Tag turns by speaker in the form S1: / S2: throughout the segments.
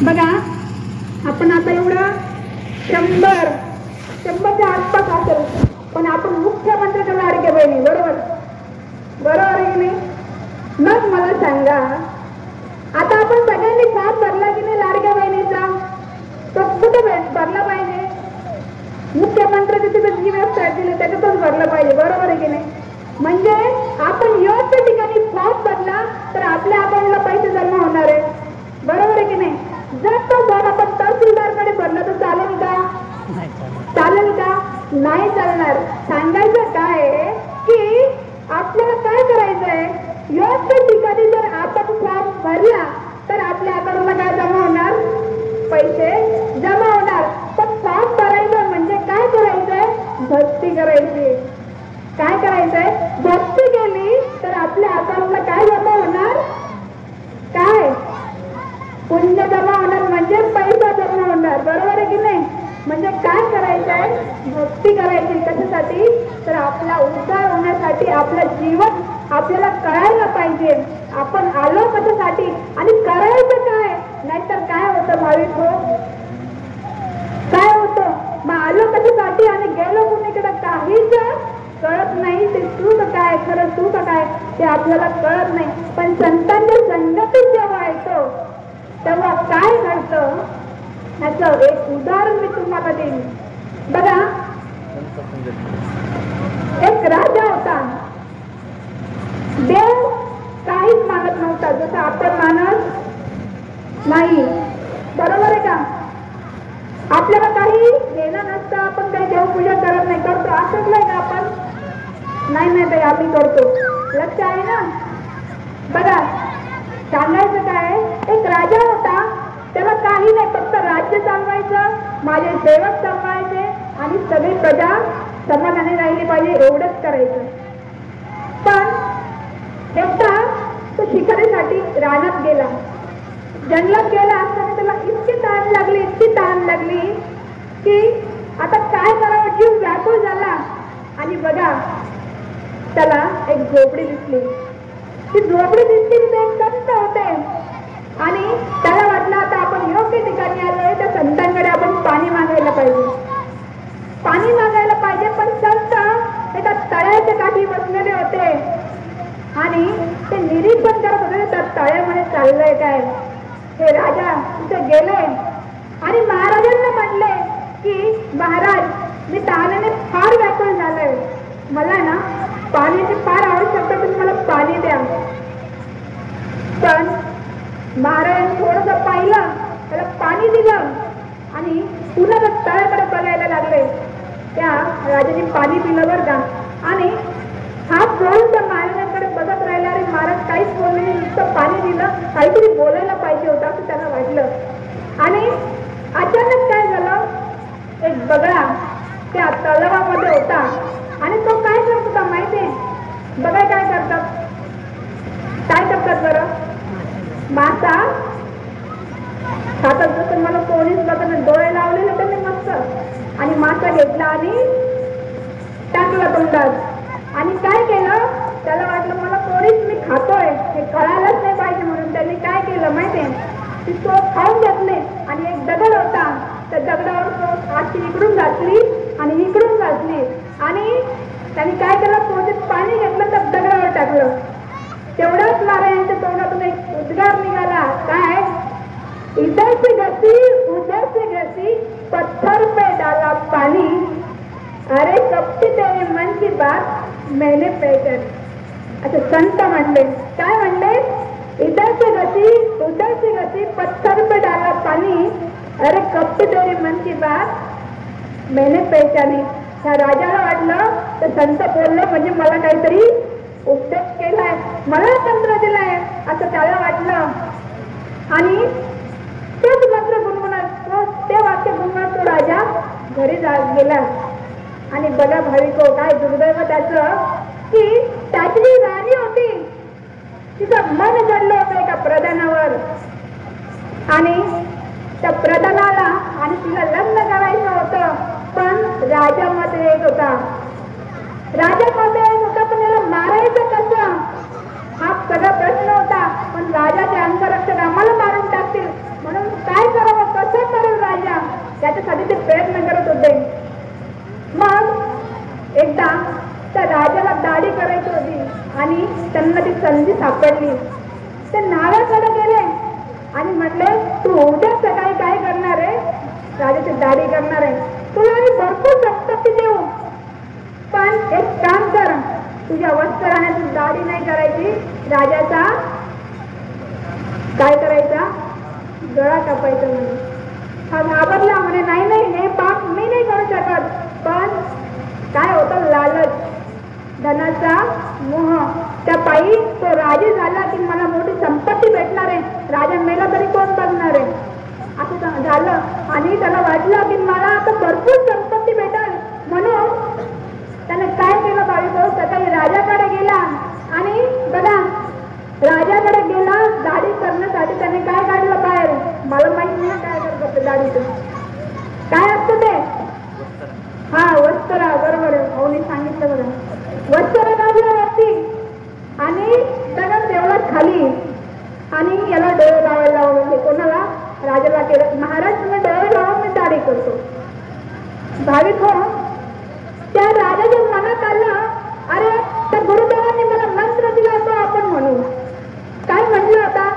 S1: बघा आपण आता एवढं 100च्या आसपास असेल, पण आपण मुख्यमंत्र्याच्या लाडक्या बहिणी बरोबर बरोबर आहे की नाही? मग मला सांगा, आता आपण सगळ्यांनी फॉर्म भरला की नाही लाडक्या बहिणीचा? तो कुठं भरला पाहिजे? मुख्यमंत्र्याची तिथे जी वेबसाईट दिली त्याच्यातच भरलं पाहिजे, बरोबर आहे की नाही? म्हणजे आपण योग्य ठिकाणी फॉर्म भरला तर आपल्या अकाउंटला पैसे जमा होणार आहे, बरोबर आहे की नाही? जर तो फॉर्म आपण तहसीलदारकडे भरला तर चालेल का? चालेल का? नाही चालणार. सांगायचं काय की आपल्याला काय करायचंय, योग्य ठिकाणी जर आपण फॉर्म भरला तर आपल्या अकाउंटला काय जमा होणार? पैसे जमा होणार. पण फॉर्म भरायचं म्हणजे काय करायचंय? भक्ती करायची. काय करायचंय? भक्ती केली तर आपल्या अकाउंटला काय जमा होणार? काय? पुण्य जमा होणार, म्हणजे पैसा जमा होणार, बरोबर आहे की नाही? म्हणजे काय करायचंय? भक्ती करायची. कशासाठी? तर आपला उद्धार होण्यासाठी. आपलं जीवन आपल्याला कळायला पाहिजे आपण आलो कशासाठी आणि करायचं काय. नाहीतर काय होतं भाविक हो, काय होतं? मग आलो कशासाठी आणि गेलो कुणीकडे काहीच कळत नाही. ते चूक काय, खरं चूक काय ते आपल्याला कळत नाही. पण संतांच्या संगतीत जेव्हा येतो तेव्हा काय घडतं याचं एक उदाहरण मी तुम्हाला देईन. बघा, एक राजा होता. देव काहीच मानत नव्हता जसं आपण मानत नाही, बरोबर आहे का? आपल्याला काही घेणं नसतं, आपण काही देवपूजा करत नाही. करतो असंच का आपण? नाही ताई, आम्ही करतो. लक्ष आहे ना? बघा, सांगायचं काय, एक राजा होता. त्याला काही नाही, फक्त राज्य चालवायचं, माझे सेवक चालवायचे आणि सगळी प्रजा समाधानी राहिली पाहिजे एवढंच करायचं. पण एकदा तो शिकारीसाठी रानात गेला, जंगलात गेला असताना त्याला इतकी तहान लागली की आता काय करावं, जीव व्याकुळ झाला. आणि बघा, त्याला एक झोपडी दिसली. ती झोपडी दिसली की ते एक संत होते आणि त्याला वाटलं आता आपण योग्य ठिकाणी आलोय, त्या संतांकडे आपण पाणी मागायला पाहिजे. पण संत एका तळ्याच्या काठी बसलेले होते आणि ते निरीक्षण करत होते त्या तळ्यामध्ये चाललंय काय. हे राजा तिथे गेले आणि महाराजांना म्हणले की महाराज, मी तहानेने फार व्याकुळ झालोय, मला ना पाण्याची फार आवश्यकता, तुम्ही मला पाणी द्या. पण महाराजांनी थोडंसं पाहिलं, त्याला पाणी दिलं आणि पुन्हा तळ्याकडे बघायला लागले. त्या राजाने पाणी पिलं बरं का, आणि हात जोडून त्या महाराजांकडे बघत राहिला. अरे महाराज काहीच बोलले नाही, नुसतं पाणी दिलं, काहीतरी बोलायला पाहिजे होतं असं त्याला वाटलं. आणि अचानक काय झालं, एक बगळा त्या तलावामध्ये होता आणि तो काय करत होता माहितीये? बघा काय करतात बरं, मासा खातात. जसं मला कोणीच बघत, डोळे लावलेले त्यांनी मस्त, आणि मासा घेतला आणि टाकला तोंडात. आणि काय केलं, त्याला वाटलं मला कोणीच मी खातोय हे कळायलाच नाही पाहिजे, म्हणून त्यांनी काय केलं माहितीये? ती चोच खाऊन घेतली आणि एक दगड होता, त्या दगडावर चोच आजची इकडून घातली आणि इकडून घातली आणि त्यांनी काय केलं, चोचीत पाणी घेतलं तर दगडावर टाकलं. तेवढ्याच महाराजांच्या तोंडातून एक उद्गार निघाला, काय? इधर से घसी उधर से घसी पत्थर पे डाला पानी, अरे कपटी तेरे मन की बात मैंने पहचानी. अच्छा, संत म्हणले काय म्हणले? इधर से घसी उधर से घसी पत्थर पे डाला पानी, अरे कपटी तेरे मन की बात मैंने पहचानी. ह्या राजाला वाटलं तर संत बोलले म्हणजे मला काहीतरी उपदेश केलाय, मला तंत्र दिलाय असं त्याला वाटलं. आणि तेच मंत्र गुणगुणत, ते वाक्य गुणगुणत तो राजा घरी गेला. आणि बघा भाविको, काय दुर्दैव त्याचं की त्याची जी राणी होती तिचं मन जडलं होतं एका प्रधानावर, आणि त्या प्रधानाला आणि तिला लग्न करायचं होतं. पण राजा मत येत होता, पण याला मारायचं कसं, हा सगळा प्रश्न होता. पण राजाचे अंगरक्षक आम्हाला मारून टाकतील म्हणून काय त्याच्यासाठी ते प्रयत्न करत होते. मग एकदा त्या राजाला दाढी करायची होती आणि त्यांना ती संधी सापडली. ते नाव्याकडे गेले आणि म्हटले, तू उद्या सकाळी काय करणार आहे? राजाची दाढी करणार आहे. तुला आम्ही भरपूर संपत्ती देऊ, पण एक काम कर, तुझ्या वस्त्राने दाढी नाही करायची, राजाचा काय करायचा? गळा कापायचा म्हणे. हा घाबरला, म्हणे नाही नाही, हे पाप मी नाही करू शकत. पण काय होतं? लालच, धनाचा मोह. त्या पायी तो राजी झाला की मला मोठी संपत्ती भेटणार आहे, राजा मेला तरी कोण बघणार आहे, असं झालं. आणि त्याला वाटलं की मला आता भरपूर संपत्ती भेटेल, म्हणून त्याने काय केलं? बाळीभाऊ सकाळी राजाकडे गेला आणि बघा, राजाकडे गेला दाढी करण्यासाठी. त्याने काय काढलं बाहेर? मला माहित नाही काय करत दाढीचं, काय असतं ते? हा, वस्त्र. बरोबर आहे, भाऊनी सांगितलं बघा. वस्त्र काढलं वरती आणि त्याला ठेवला खाली आणि याला डोळे लावायला लावले. कोणाला? राजाला केलं, महाराज तुम्ही डोळे लावून मी दाढी करतो. भाविक हो, त्या राजाच्या मनात आलं, अरे त्या गुरुदेवांनी मला मंत्र दिला होता, आपण म्हणू. काय म्हटलं होता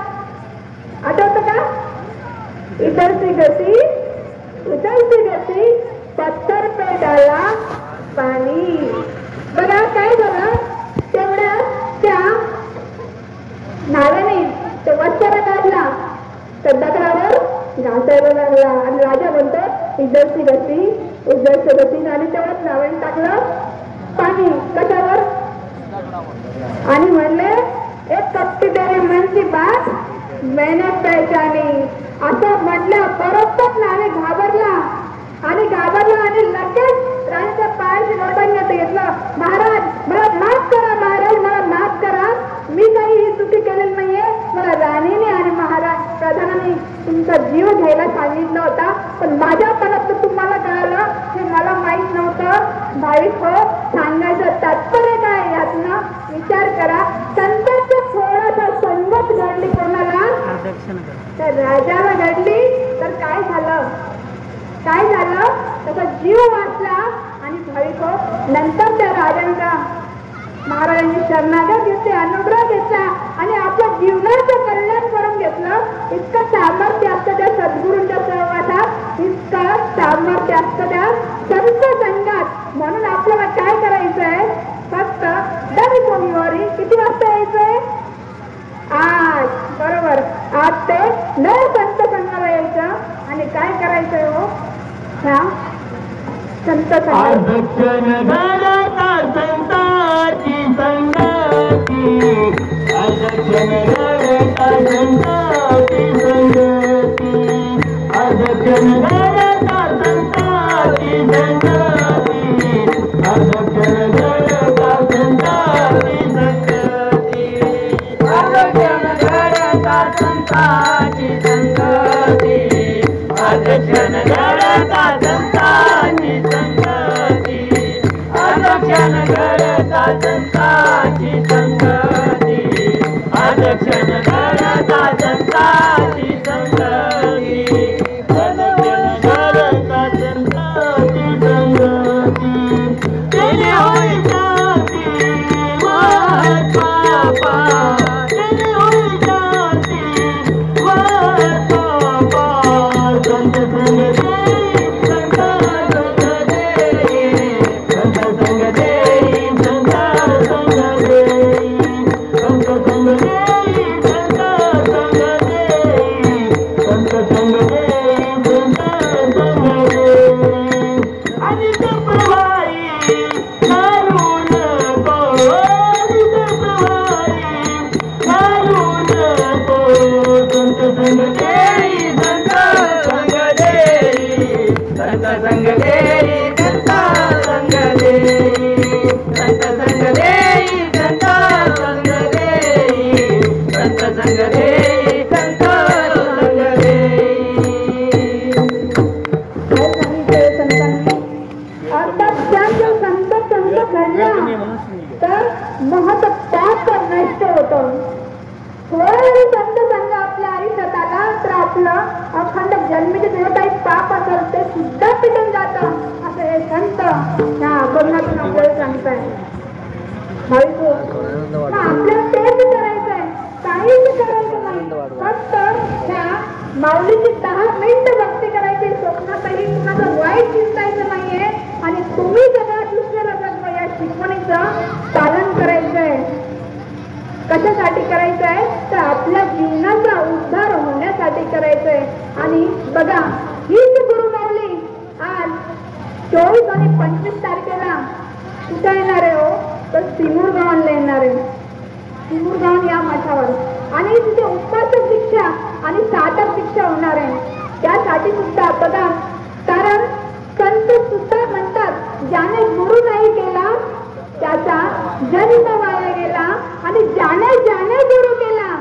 S1: आठवतं का? इधरची गती उधरची गती, पत्थर पे डाला पाणी. बघा काय झालं, तेवढ्या त्या नाव्याने ते वस्त्र काढला, तर दगडावर घासायला लागला आणि राजा म्हणतो इधरची गती उधरची गती, आणि तेव्हाच नाव्याने टाकलं पाणी कशावर? आणि म्हणले, एक कपटी तेरे मन की बात मैंने पहचानी. असं म्हटलं बरोबर नावे घाबरला आणि लगेच राजाच्या पायाशी लोटांगणात घेतलं. महाराज मला माफ करा, महाराज मला माफ करा, मी काही ही चुकी केलेली नाहीये. मला राणीने आणि महाराज प्रधानाने तुमचा जीव घ्यायला सांगितलं होता, पण माझ्या मनात तुम्हाला कळालं हे मला माहित नव्हतं. भाविक हो, सांगायचं तात्पर्य काय यातनं विचार करा. संतांचा थोडासा संगत घडली कोणाला? तर राजाला घडली. तर काय झालं? काय झालं? त्याचा जीव वाचला. आणि भाविक हो, नंतर त्या राजांचा महाराजांनी शरणागत घेतले, अनुग्रह घेतला आणि आपल्या जीवनाचं कल्याण करून घेतलं. इतकं सामर्थ्य असतं त्या सद्गुरूंच्या सहवासात, इतकं सामर्थ्य असतं त्या संत संघात. म्हणून आपल्याला काय करायचंय? फक्त दर सोमवारी किती वाजता यायचंय? 8. बरोबर, 8 ते 9 संत संघाला यायचं. आणि काय करायचंय हो? ह्या संत फक्त त्या माऊलीची 10 मिनिटं भक्ती करायची, स्वप्नातही कुणाचं वाईट चिंतायचं नाहीये आणि तुम्ही जगात दुसऱ्याला जगवा या शिकवणीचं पालन करायचंय. कशासाठी करायचंय तर आपल्या जीवनाचा उद्धार होण्यासाठी करायचंय. आणि बघा हीच गुरु माऊली आज 24 आणि 25 तारखेला कुठे येणार आहे हो तर सिमूरगावला येणार आहे. सिमूरगाव या मठावर आणि तिथे उपासक दीक्षा आणि साधक दीक्षा होणार आहे. त्यासाठी सुद्धा बघा कारण संत सुद्धा म्हणतात ज्याने गुरु नाही केला त्याचा जन्म वाया गेला आणि ज्याने ज्याने गुरु केला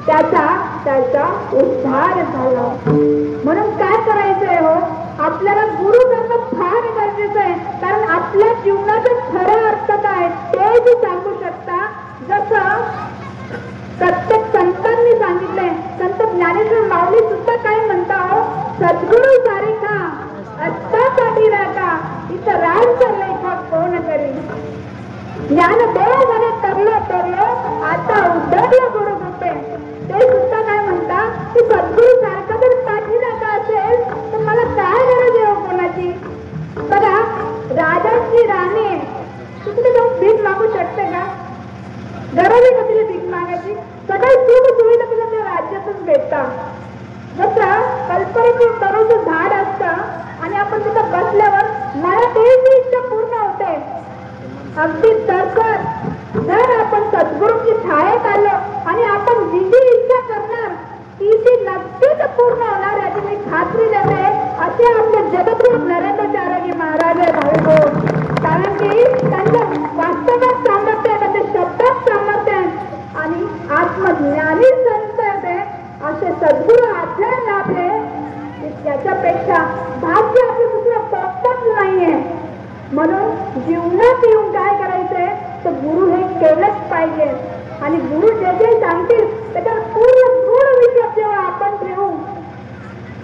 S1: त्याचा उद्धार झाला. म्हणून काय करायचंय हो आपल्याला गुरु करणं फार गरजेचं आहे. कारण आपल्या जीवनाचा खरा अर्थ काय ते सांगू शकता. जसं प्रत्येक संतांनी सांगितलंय. संत ज्ञानेश्वर माऊली सुद्धा काय म्हणता हो सद्गुरु सारिखा अस्तासाठी राखा इथं राजचा लेखक कोण करी. ज्ञान देव म्हणे तरलो आता उद्धरलं गुरु कृपे. ते सुद्धा काय म्हणता की सद्गुरु सारखा जर पाठीराखा असेल तर मला काय गरज आहे कोणाची. बघा राजाची राणी तिकडे जाऊन भीक मागू शकते का. गरज आहे का तिला भीक मागायची. सगळी सुख सुविधा तुला त्या राज्यातच भेटतात. जसं कल्पनेचं तरुचं झाड असतं आणि आपण तिथं बसल्यावर मला तेही इच्छा पूर्ण होते. अगदी तसंच जर आपण सद्गुरूची छायेत आलो आणि आपण जी जी इच्छा करणार ती नक्कीच पूर्ण होणार याची मी खात्री देते. असे आपले जगद्गुरू नरेंद्राचार्य महाराज भाविक. कारण की त्यांचं वास्तवात सामर्थ्य आहे, त्यांच्या शब्दात सामर्थ्य आहे आणि आत्मज्ञानी संत आहे. असे सद्गुरू आपल्याला लाभले याच्यापेक्षा भाग्य आपलं दुसरं पक्षच नाहीये. म्हणून जीवनात येऊन काय करायचंय तर गुरु हे केलंच पाहिजे. आणि गुरु जे जे सांगतील त्याच्यावर पूर्ण दृढ विश्वास जेव्हा आपण ठेवू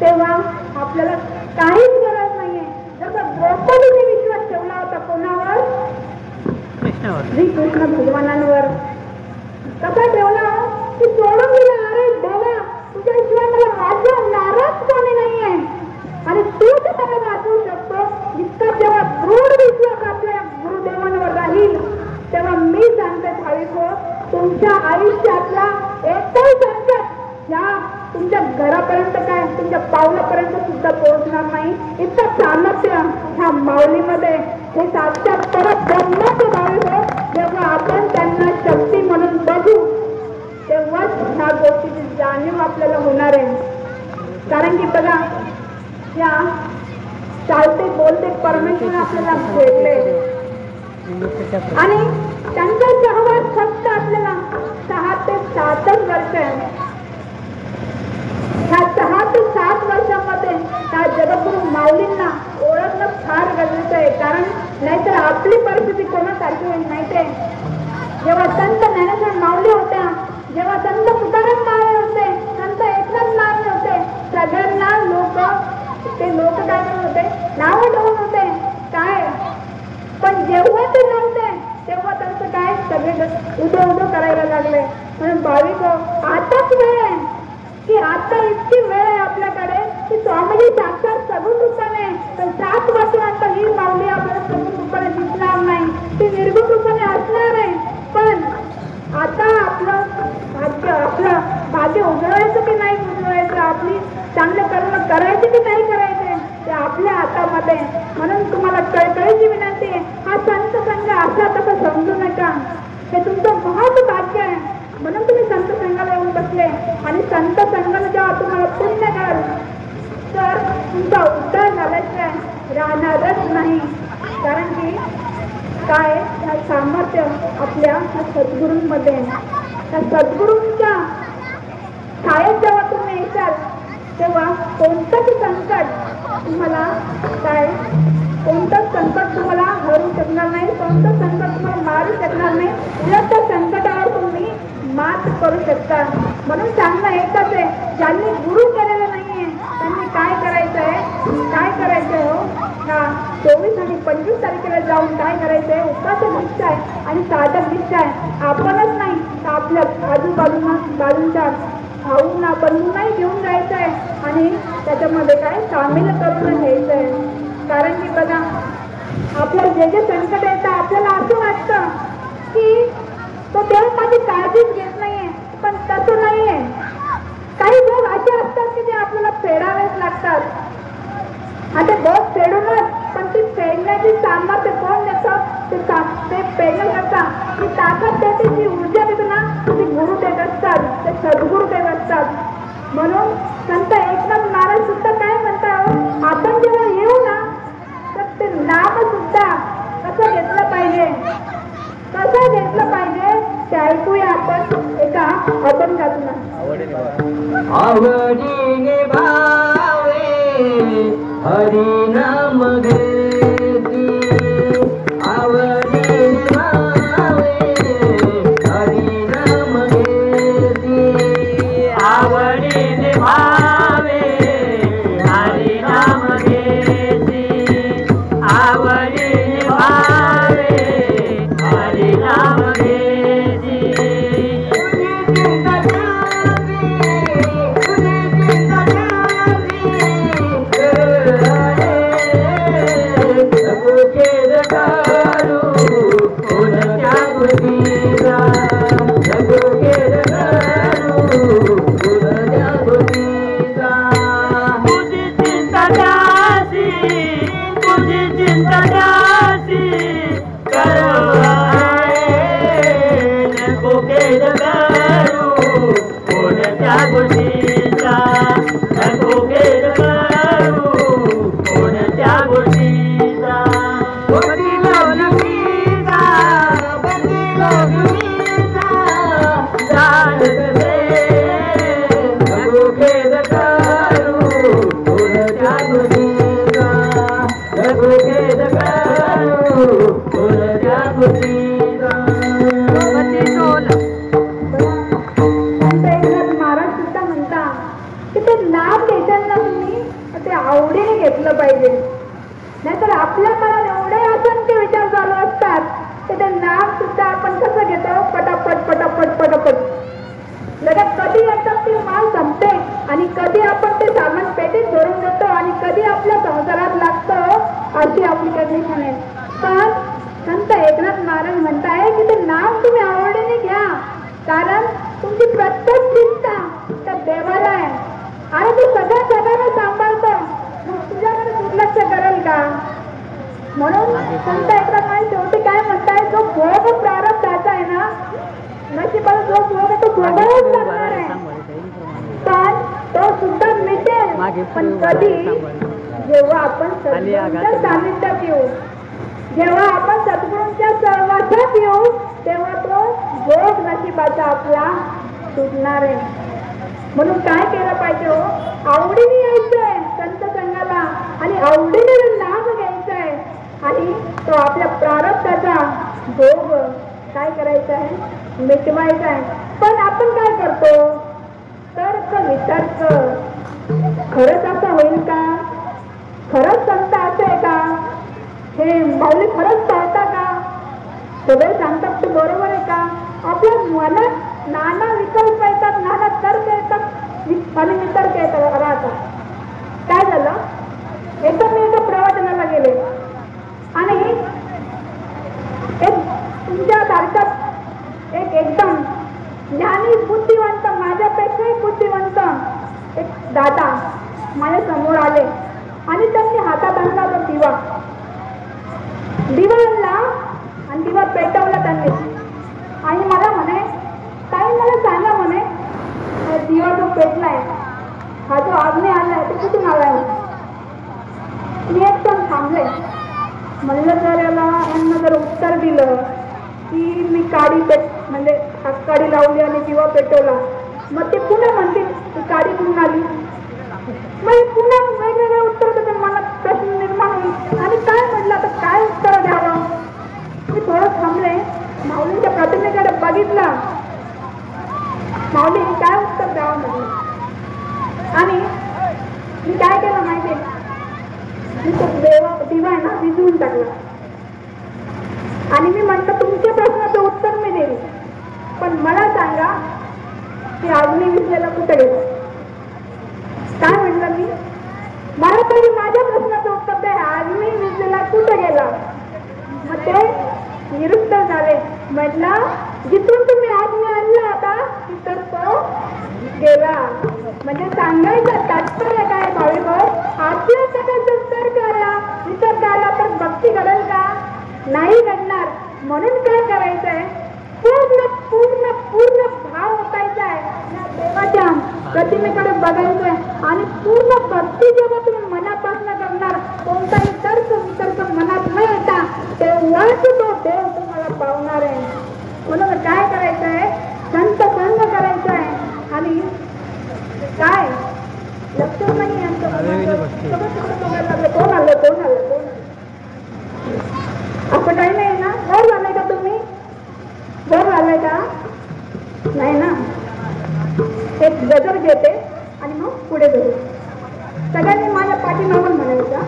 S1: तेव्हा आपल्याला काहीच गरज नाहीये. जसं द्रौपदीने विश्वास ठेवला होता कोणावर श्री कृष्ण भगवानांवर. कसा ठेवला की सोडून दिला अरे देवा तुझ्याशिवाय मला माझ्या नाराज कोणी नाहीये आणि तूच मला वाचवू शकतो. इतका जेव्हा दृढ विश्वास आपल्या गुरुदेवांवर राहील तेव्हा मी सांगते भाविको तुमच्या आयुष्यातला एकही संकट या तुमच्या घरापर्यंत काय तुमच्या पावलापर्यंत सुद्धा पोहोचणार नाही. इतकं सामर्थ्य ह्या माऊलीमध्ये हे साक्षात परत ब्रह्माचे भाविको. जेव्हा आपण त्यांना शक्ती म्हणून बघू तेव्हाच ह्या गोष्टीची जाणीव आपल्याला होणार आहे. कारण की बघा या चालते बोलते परमेश्वर आपल्याला भेटले आणि त्यांचा सहवास फक्त आपल्याला 6 ते 7 वर्ष आहे. ह्या 6 ते 7 वर्षामध्ये त्या जगद्गुरू माऊलींना ओळखणं फार गरजेचं आहे. कारण नाहीतर आपली परिस्थिती कोणासारखी होईल माहितीये. जेव्हा संत ज्ञानेश्वर माऊली होत्या, जेव्हा संत तुकाराम माळे होते, संत एकनाथ माळे होते, सगळ्यांना लोक काय करत होते नाव ठेवून होते काय. पण जेव्हा ते नव्हते तेव्हा त्यांचं काय सगळे उदो करायला लागले. म्हणून भाविक आताच वेळ आहे की आता इतकी वेळ आहे आपल्याकडे की स्वामीजी साक्षात सगुण रूपाने 7 वर्षानंतर ही माऊली आपल्याला सगुण रूपाने दिसणार नाही. ती निर्गुण रूपाने असणार आहे. पण आता आपलं भाग्य उजळायचं की नाही उजळायचं, आपली चांगले कर्म करायचे की नाही करायचे ते आपल्या हातामध्ये. म्हणून तुम्हाला कळकळीची विनंती आहे हा संत संघ असा तसा समजू नका. हे तुमचं महत्व भाग्य आहे. म्हणून तुम्ही संत संघाला येऊन बसले आणि संत संघाला जेव्हा तुम्हाला पुण्य कराल तर तुमचा उद्धार झाल्याशिवाय राहणारच नाही. कारण की काय ह्या सामर्थ्य आपल्या सद्गुरूंमध्ये. त्या सद्गुरूंच्या छायेत जेव्हा तुम्ही येशाल तेव्हा कोणतंच संकट तुम्हाला हरू शकणार नाही, कोणतं संकट तुम्हाला मारू शकणार नाही. उलट त्या संकटावर तुम्ही मात करू शकता. म्हणून सांगणं एकच आहे ज्यांनी गुरु केलेलं नाहीये त्यांनी काय करायचंय हो ह्या 24 आणि 25 तारखेला जाऊन काय करायचंय उपासक दीक्षा आहे आणि साधक दीक्षा आहे. आपणच नाही तर आपल्या बाजूच्या खाऊ ना बनवूनही घेऊन जायचंय आणि त्याच्यामध्ये काय सामील करून घ्यायचंय. कारण की बघा, आपल्याला जे जे संकट येतं आपल्याला असं वाटतं की तो देव माझी काळजीच घेत नाहीये, पण तसं नाहीये. काही लोक असे असतात की ते आपल्याला फेडावेच लागतात. आता बस फेडूनच, पण ती फेडण्याची सामर्थ्य कोण देतं? ते फेडण्याकरता ती ताकद देते, जी ऊर्जा देते ना, ती गुरु देत असतात, ते सद्गुरू देत असतात. म्हणून संत एकनाथ महाराज सुद्धा काय म्हणतात, आपण जेव्हा येऊ ना तर ते नाम सुद्धा कसं घेतलं पाहिजे, कसं घेतलं पाहिजे ते ऐकूया आपण एका अभंगातून.
S2: आवडीने भावे हरी नाम घेती, आवडीने भावे हरी नाम घेती, आवडीने भावे हरी नाम घेती, आवडीने भावे हरी नाम घेती.
S1: आवडीने घेतलं पाहिजे. नाहीतर आपल्या मनात एवढे असंख्य विचार चालू असतात की ते नाम सुद्धा आपण कसं घेतो, पटापट पटापट पटापट. लगेच कधी येतात ती माल संपते आणि कधी आपण ते सामान पेटीत भरून देतो आणि कधी आपल्या संसारात लागतं, अशी आपली कंडिशन आहे. पण संत एकनाथ महाराज म्हणताय की ते नाम तुम्ही आवडीने घ्या, कारण तुमची प्रत्येक चिंता त्या देवाला आहे आणि तू सगळ्या जगाला सांभाळतो, मग तुझ्याकडे दुर्लक्ष करेल का? म्हणून संत एकनाथ महाराज शेवटी काय म्हणताय, जो भोग प्रारब्धाचा आहे ना, नशिबाला जो भोग आहे तो भोगावाच लागणार आहे, पण तो सुद्धा मिटेल. पण कधी? जेव्हा आपण सद्गुरूंच्या सानिध्यात येऊ, जेव्हा आपण सद्गुरूंच्या सहवासात येऊ, तेव्हा तो भोग नशिबाचा आपला सुटणार आहे. म्हणून काय केलं पाहिजे हो, आवडीने यायचंय संत संघाला आणि आवडीने लाभ घ्यायचाय आणि तो आपल्या प्रारब्धाचा भोग काय करायचा आहे, मिटवायचा आहे. पण आपण काय करतो, तर्क वितर्क, खरंच असं होईल का, खरंच संत असं आहे का, हे माऊली खरंच पाहता का, सगळे सांगतात ते बरोबर आहे का. आपल्या मनात नाना विकल्प येतात, नाना तर्क येतात आणि वितर्क येतात राहतात. काय झालं, एकदा मी एका प्रवचनाला गेले आणि एक तुमच्या सारखा एक एकदम ज्ञानी बुद्धिवंत, माझ्यापेक्षाही बुद्धिवंत एक दादा माझ्या समोर आले आणि त्यांनी हातात आणला तो दिवा आणला आणि दिवा पेटवला त्यांनी आणि मला म्हणे, ताई मला सांगा म्हणे, दिवा जो पेटलाय, हा जो आग्ने आलाय तो कुठून आलाय? मी एकदम थांबले. म्हणलं जर यांना जर उत्तर दिलं की मी काडी म्हणजे काडी लावली आणि दिवा पेटवला, मग ते पुन्हा म्हणतील की काडी कुठून आली. मग पुन्हा वेगवेगळे उत्तर देते, मला प्रश्न निर्माण होईल आणि काय म्हटलं आता काय उत्तर द्यावं. मी थोडं थांबले, माऊलींच्या प्रतिमेकडे बघितलं, माऊली काय उत्तर द्यावं म्हटलं. आणि मी काय केलं माहिती, मी तो दिवा ना विझवून टाकला आणि मी म्हटलं तुमच्या प्रश्नाचं उत्तर मी देईल, पण मला सांगा की अग्नी विजयाला कुठे कुठे गेला? काय म्हणलं मी? मला तरी माझ्या प्रश्नाचं उत्तर द्या. आजमी विजलेला कुठे गेला? मग ते निरुत्तर झाले. म्हटलं जिथून तुम्ही आजमी आणला होता तिथं तो गेला. म्हणजे सांगायचं तात्पर्य काय भाविक? आपल्या सगळ्याचा विचार करायला तर भक्ती घडेल का? नाही घडणार. म्हणून काय करायचंय? पूर्ण पूर्ण पूर्ण भाव ओतायचा आहे या देवाच्या प्रतिमेकडे बघायचंय आणि पूर्ण भक्ती जेव्हा तुम्ही मनापासून करणार, कोणताही तर्क वितर्क मनात न येता, तेव्हाच तो देव तुम्हाला पावणार आहे. म्हणून काय करायचंय? संत संग करायचा आहे. आणि काय लक्ष नाही यांचं कोण आलं असं काही नाही ना? वर झालंय का तुम्ही? वर झालंय का? नाही ना? एक गजर घेते आणि मग पुढे जाऊ. सगळ्यांनी माझ्या पाठीमागून म्हणायचं,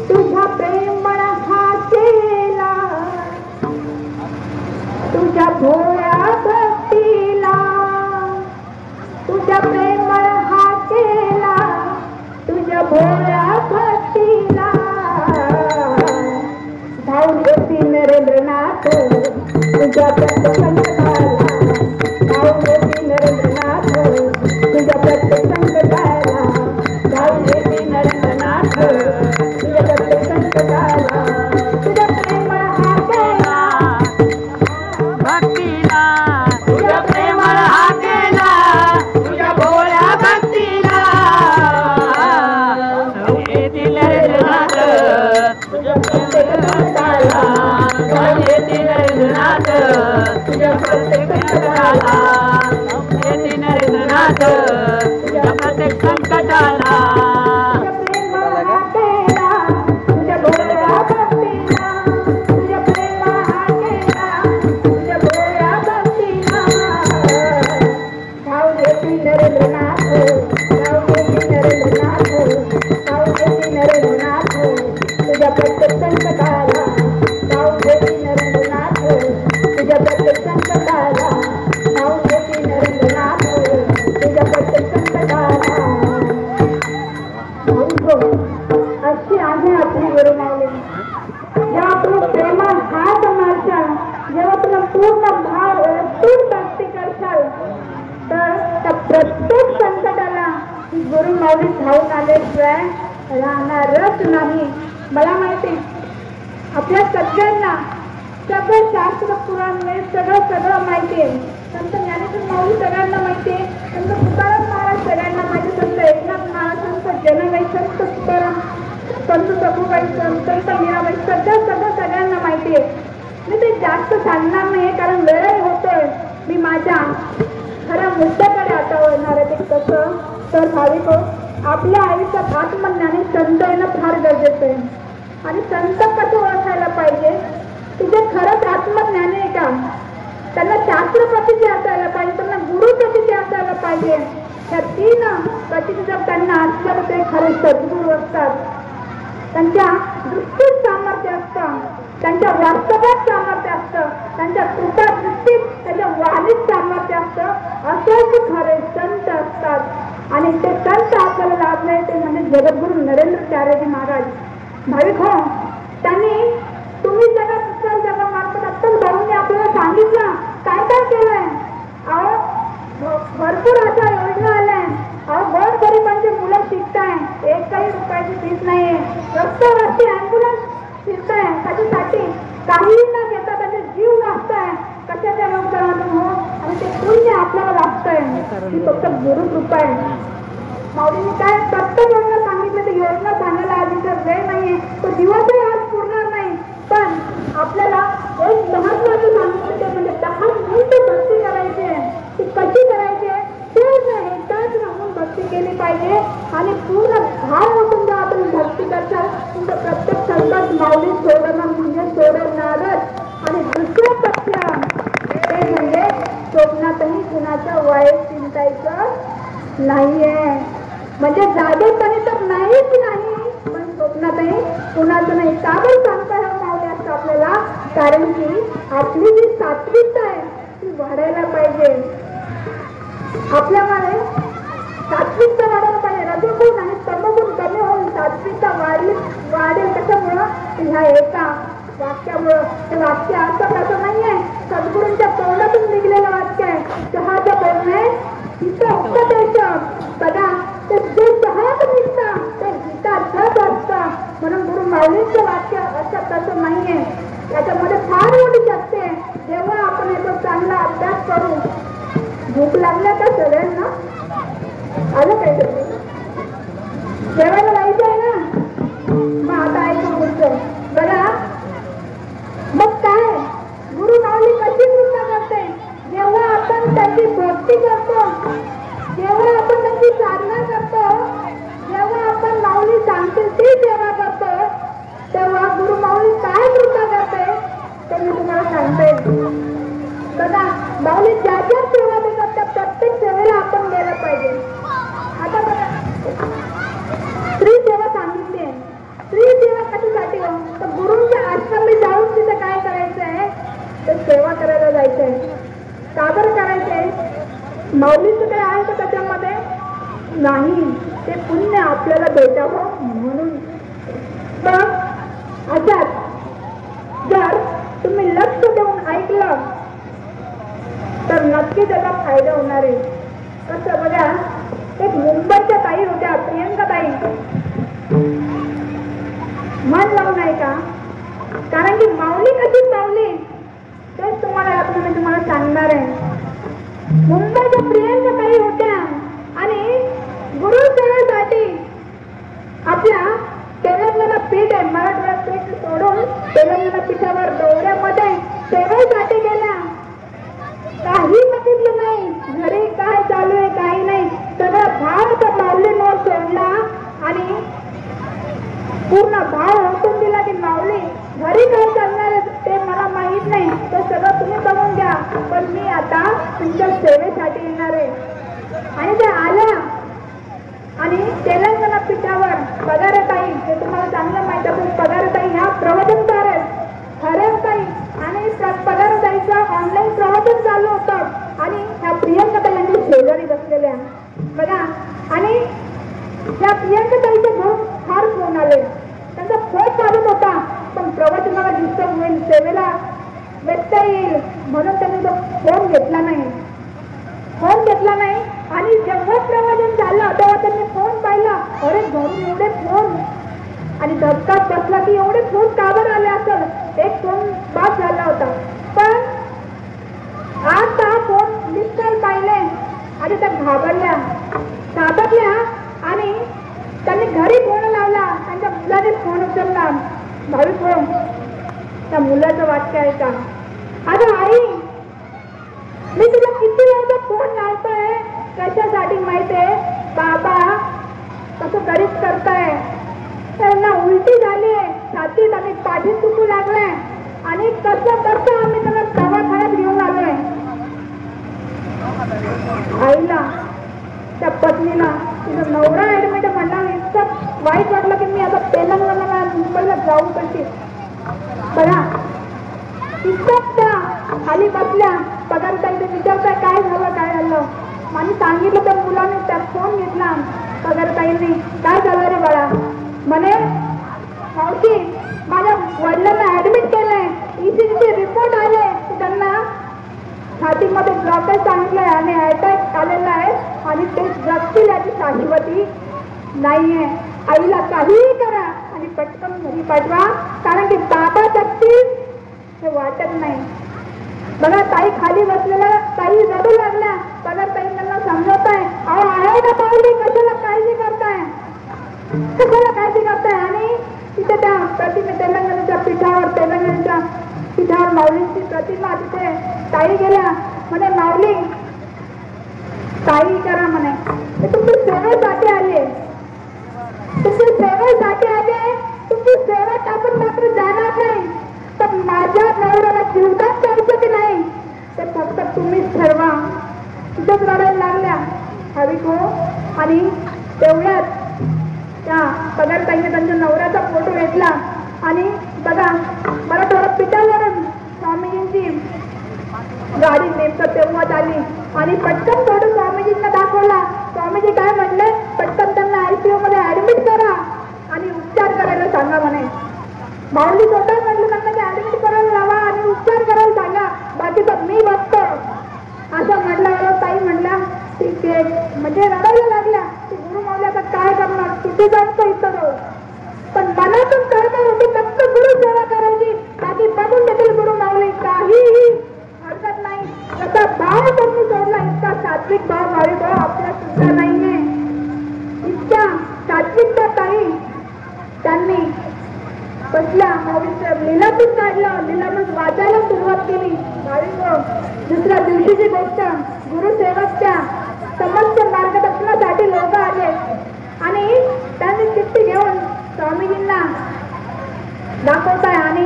S1: तुझ्या प्रेमळ हाकेला, तुझ्या भोळ्या भक्तीला, तुझ्या प्रेमळ हाकेला, तुझ्या भोळ्या भक्तीला धावून येती नरेंद्रनाथ तुझ्या प्रत्येक संकटाला, धावून येती नरेंद्रनाथ तुझ्या प्रत्येक संकटाला, धावून येती नरेंद्रनाथ तुझ्या प्रत्येक संकटाला, तुझ्या प्रेमळ हाकेला
S2: भक्तीला, तुझ्या प्रेमळ हाकेला, तुझ्या भोळ्या भक्तीला येतील नरेंद्रनाथ तुझ्या प्रत्येक संकटाला, येतील नरेंद्रनाथ तुझ्या प्रत्येक संकटाला, येतील नरेंद्रनाथ तुझ्या प्रत्येक संकटाला.
S1: अशी आहे आपली गुरुमाऊली. जेव्हा आपण प्रेमात हात मारशाल, जेव्हा तुला पूर्ण भाव ओतून भक्ती करशाल, तर त्या प्रत्येक संकटाला ही गुरुमाऊली धावून आल्याशिवाय राहणारच नाही. मला माहिती आपल्या सगळ्यांना सगळं शास्त्र पुराण सगळं माहिती आहे. संत ज्ञानेश्वर माऊली सगळ्यांना माहिती आहे, संत तुकाराम महाराज सगळ्यांना माहिती, संत एकनाथ महाराज, संत जनबाई, संत तुकाराम, संत सखूबाई, संत मीराबाई सगळं सगळ्यांना माहिती आहे. मी ते जास्त सांगणार नाही कारण वेळही होतोय. मी माझ्या खऱ्या मुद्द्याकडे आता वळणार आहे. ते कसं तर भाविक आपल्या आयुष्यात आत्मज्ञानी संत येणं फार गरजेचं आहे. आणि संत कसं ओळखायला पाहिजे? तुझे खरंच आत्मज्ञानी आहे का? त्यांना शास्त्र प्रतिचे असायला पाहिजे, त्यांना गुरु प्रतिचे असायला पाहिजे. ह्या तीन प्रतिचे जर त्यांना असल्या तर ते खरे सद्गुरू असतात. त्यांच्या दृष्टीत सामर्थ्य असतं, त्यांच्या वास्तवात सामर्थ्य असतं, त्यांच्या कृपा दृष्टीत त्यांच्या वाणीत सामर्थ्य असतं. असेच खरे संत असतात. आणि ते संत आपल्याला लाभले ते म्हणजे जगद्गुरु नरेंद्राचार्यजी महाराज. भाविक हो, त्यांनी तुम्ही जगामार्फत आत्ताच भाऊंनी आपल्याला सांगितलं काय काय केलंय. अहो भरपूर अशा योजना आल्या. अहो गोरगरिबांची मुलं शिकताय, एकही रुपयाची फीस नाहीये. रस्त्यावरती ॲम्ब्युलन्स फिरताय, त्याच्यासाठी काहीही न घेता त्याचे जीव वाचताय. कशाच्या योगदानातून हो, आणि ते पुण्य आपल्याला लागतंय. ही फक्त गुरु कृपा आहे. माऊलींनी काय प्रत्येक योजना सांगितलं, ते योजना सांगायला आधीचा वेळ नाहीये, तो दिवसही आज पुरणार नाही. पण आपल्याला एक महत्वाचं सांगितलं ते म्हणजे 10 मिनिटं भक्ती करायची आहे. ती कशी करायची आहे? तेच राहून भक्ती केली पाहिजे. आणि पूर्ण भाव होऊन जेव्हा आपण भक्ती करताल तुमचं प्रत्येक संकट माऊली सोडणं म्हणजे सोडणारच. आणि दुसरं सत्य ते म्हणजे स्वप्नातही कुणाच्या वाईट चिंतायचं नाहीये. म्हणजे जागेपणी तर नाहीच नाही, पण स्वप्नातही कुणाचं नाही. का बरं सांगता ह्या माऊली असतं आपल्याला? कारण की आपली जी सात्विकता आहे ती वाढायला पाहिजे. आपल्यामध्ये सात्विकता वाढायला पाहिजे. रजोगुण आणि तमोगुण कमी होऊन सात्विकता वाढेल. कशामुळं? ह्या एका वाक्यामुळं. हे वाक्य असं नाहीये, सद्गुरूंच्या तोंडातून निघलेलं वाक्य आहे. चहाचं बोलणे हिचं उपदेश. बघा, ते जे चहात निघतं ते हितार्थच असतं. म्हणून गुरु माऊलींचं वाक्य असं तसं नाहीये. त्याच्यामध्ये फार मोठी शक्ती आहे. जेव्हा आपण याचा चांगला अभ्यास करू. भूक लागल्या का सगळ्यांना? आलं काय जेवायला जायचं आहे ना? मग आता ऐकून पुढचं बघा. मग काय गुरु माऊली कशी कृपा करते? जेव्हा आपण त्याची भक्ती करतो, जेव्हा आपण त्याची साधना करतो, जेव्हा आपण माऊली सांगतील ती सेवा करतो, तेव्हा गुरु माऊली काय कृपा करते ते मी तुम्हाला सांगते. बघा, माऊली ज्या ज्या सेवा देतात त्या प्रत्येक सेवेला आपण गेलं पाहिजे. आता बघा, स्त्री सेवा सांगितली आहे. स्त्री सेवा कशासाठी हो? तर गुरुंच्या आश्रमी जाऊन तिथे काय करायचं आहे? ते सेवा करायला जायचंय. का बरं करायचंय? माऊलीचं काय आहे का त्याच्यामध्ये? नाही. ते पुण्य आपल्याला भेटावं म्हणून. मग अशात जर तुम्ही लक्ष देऊन ऐकलं तर नक्की त्याचा फायदा होणार आहे. कसं? बघा, एक मुंबईच्या ताई होत्या, प्रियंका ताई. मन लावून आहे का? कारण की माऊली कशी पावली तेच तुम्हाला यातून मी तुम्हाला सांगणार आहे. मुंबईच्या प्रियंका ताई होत्या आणि गुरु सेवेसाठी आपल्या तेलंगणा पीठ आहे, मराठवाडा पीठ सोडून तेलंगणा पीठावर दौऱ्यामध्ये सेवेसाठी गेल्या. काही बघितलं नाही, घरी काय चालू आहे काही नाही. सगळं भाव त्या माऊलींवर सोडला आणि पूर्ण भाव ओतून दिला की माऊली घरी काय चालणार ते मला माहित नाही, ते सगळं तुम्ही बघून घ्या, पण मी आता तुमच्या सेवेसाठी येणार आहे. आणि त्या आल्या आणि तेलंगणा पीठावर पगारताई, हे तुम्हाला चांगलं माहिती आहे, पगारताई ह्या प्रवचनकार आहेत. हरेताई आणि पगारताईचं ऑनलाईन प्रवचन चालू होतं आणि ह्या प्रियंकाताई यांनी शेजारी बसलेल्या बघा. आणि त्या प्रियंकाताईचे घर फार फोन आले. त्यांचा फोन चालत होता, पण प्रवचनाला डिस्टर्ब होईल, सेवेला व्यत्यय येईल म्हणून त्यांनी तो फोन घेतला नाही. आणि जेव्हा प्रवचन झालं तेव्हा त्यांनी फोन पाहिला. अरे घरून एवढे फोन, आणि धक्काच बसला की एवढे फोन का बरं आले असेल. एक फोन बाद झाला होता, पण 8-10 फोन मिस कॉल पाहिले आणि त्या घाबरल्या आणि त्यांनी घरी फोन लावला. त्यांच्या मुलाने फोन उचलला. भाविक हो, त्या मुलाचं वाक्य आहे का? अगं आई, मी तुला किती वेळचा फोन लावतोय, कशासाठी माहितीये? बाबा कसं गरीब करताय, त्यांना उलटी झाली आहे छातीत आणि पाठीत दुखू लागलाय आणि कसं करता आम्ही त्यांना दवाखान्यात घेऊन आलोय. आईला, त्या पत्नीला तिचा नवरा ऍडमिट म्हणणार इतकं वाईट वाटलं की मी आता तेलंगणाला मुंबईला जाऊ कशी. बघा, इतकं त्या खाली बसल्या. पगारताईने विचारताय काय झालं. आणि सांगितलं त्या मुलाने त्या फोन घेतला. पगारताईंनी काय झालं रे बाळा? म्हणे मावशी, माझ्या वडिलांना ऍडमिट केलंय, ECGचे रिपोर्ट आले, त्यांना छातीमध्ये ब्लॉकेज सांगितलंय आणि अटॅक आलेला आहे आणि ते जगतील याची शाश्वती नाहीये. आईला काहीही करा आणि पटकन घरी पाठवा, कारण की बाबा जगतील हे वाटत नाही. बघा, ताई खाली बसलेल्या ताई रडू लागल्या. पगार ताई त्यांना समजवताय, अहो आहे ना पावली, कशाला काळजी करताय. आणि तिथे त्या प्रतिमे तेलंगणाच्या पीठावर माऊलींची प्रतिमा, तिथे ताई गेल्या. म्हणे माऊली काही करा म्हणे, तुमची सेवेसाठी आले, तुमची सेवा टाकून मात्र जाणार नाही. तर माझ्या नवऱ्याला जीवदान द्यायचं की नाही ते फक्त तुम्हीच ठरवा. तिथेच रडायला लागल्या भाविक हो. आणि तेवढ्यात त्या पगारताईने त्यांच्या नवऱ्याचा फोटो घेतला आणि बघा, मराठवाडा पिठावरून स्वामीजींची गाडी नेमकं तेव्हाच आली आणि पटकन थोडं स्वामीजींना दाखवला. स्वामीजी काय म्हणले, पटकन त्यांना ICU मध्ये ऍडमिट करा आणि उपचार करायला सांगा म्हणे. माऊली स्वतः म्हटलं त्यांना ते ऍडमिट करायला लावा आणि उपचार करायला सांगा, बाकीचं मी बघतो असं म्हटल्यावर ताई म्हणल्या ठीक आहे. म्हणजे रडायला लागल्या की गुरु माऊली आता काय करणार, कुठे जाऊन इथं जाऊ. पण मनातून कळणार होती फक्त गुरु सेवा करायची, बाकी बघून देतील गुरु माऊली, काहीही हरकत नाही. जसा भाव त्यांनी सोडला इतका सात्विक भाव भावी भाव आपल्या सुद्धा नाहीये. इतक्या सात्विकता ताई त्यांनी बसल्या माऊलीचं लिलामून काढलं, लिलामून वाचायला सुरुवात केली. दुसऱ्या दिवशीची गोष्ट, गुरुसेवकच्या समस्त मार्गदर्शनासाठी लोक आले आणि त्यांनी चिठ्ठी घेऊन स्वामीजींना दाखवताय आणि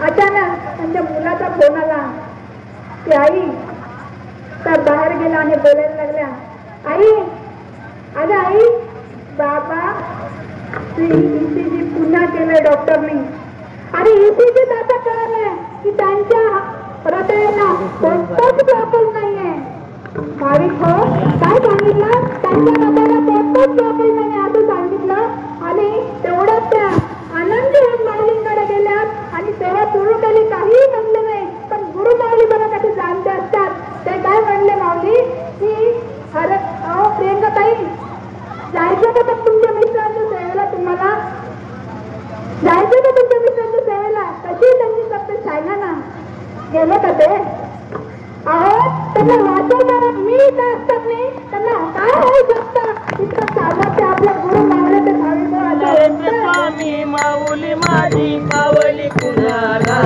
S1: अचानक त्यांच्या मुलाचा फोन आला की आई तर बाहेर गेला आणि बोलायला लागल्या, आई अगं आई बाबा ECG पुन्हा केलंय डॉक्टरनी आणि ECG आता कळलंय की त्यांच्या हृदयाला कोणताच प्रॉब्लेम नाहीये. भाविक हो, काय सांगितलं, त्यांच्या हृदयाला कोणताच प्रॉब्लेम नाही असं सांगितलं आणि तेवढ्यात त्या आनंदी होऊन माऊलींकडे गेल्या आणि सेवा सुरू केली. काहीही म्हणलं नाही, पण गुरु माऊली बघा कसे जाणते असतात. ते काय म्हणले माऊली की अरे अहो प्रियंकाताई जायचं का तुमच्या मित्रांच्या सेवेला, तुम्हाला जायचं का तुमच्या मित्रांच्या सेवेला, कशी त्यांची तब्येत सांगा ना. गेले का ते, अहो त्यांना वाचवणारा मी काय असतात नाही, त्यांना काय होऊ शकतं इतकं सामर्थ्य आपल्या गुरु माऊली ते भावी
S2: स्वामी माऊली माझी पावली कुणाला,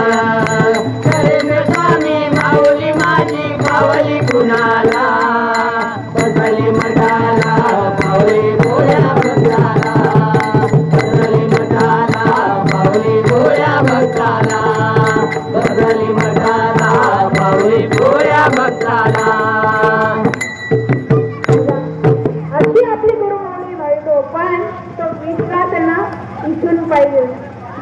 S2: स्वामी माऊली माझी पावली कुणाला, बदली मठाला पावली गोळ्या भक्ताला, बदली मठाला पावली गोळ्या भक्ताला, बदली मठाला पावली गोळ्या भक्ताला.
S1: अशी आपली गुरु माऊली व्हायचो, पण तो विश्वास आहे ना इथून पाहिजे.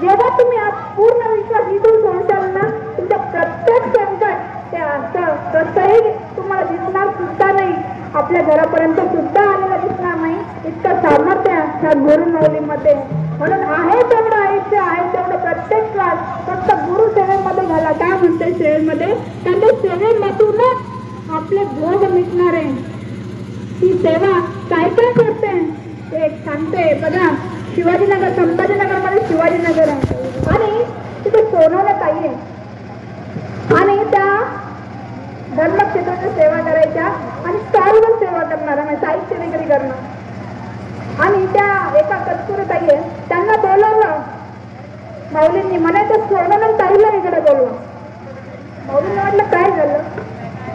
S1: जेव्हा तुम्ही पूर्ण विश्वास इथून सोडताल ना, तुमचं प्रत्येक संकट ते असं कसंही तुम्हाला दिसणार सुद्धा नाही, आपल्या घरापर्यंत सुद्धा आलेलं दिसणार नाही. इतकं सामर्थ्य ह्या गुरु माऊलीमध्ये. म्हणून आहे तेवढं आयुष्य, आहे तेवढं प्रत्येक श्वास फक्त गुरु सेवेमध्ये घाला. काय म्हणते सेवेमध्ये, त्यांच्या सेवेमधूनच आपले भोग मिटणार आहे. ती सेवा काय काय करते ते सांगते बघा. शिवाजीनगर, संभाजीनगर मध्ये शिवाजीनगर आहे आणि तिथे सोनवणे ताई आहे आणि त्या धर्मक्षेत्राची सेवा करायच्या आणि स्टॉलवर सेवा करणार, म्हणजे साहित्य विक्री करणं. आणि त्या एका कस्तुरी ताई आहे, त्यांना बोलवलं माऊलींनी, म्हणायचं सोनवणे ताईला इकडे बोलवा. माऊलींना वाटलं काय झालं,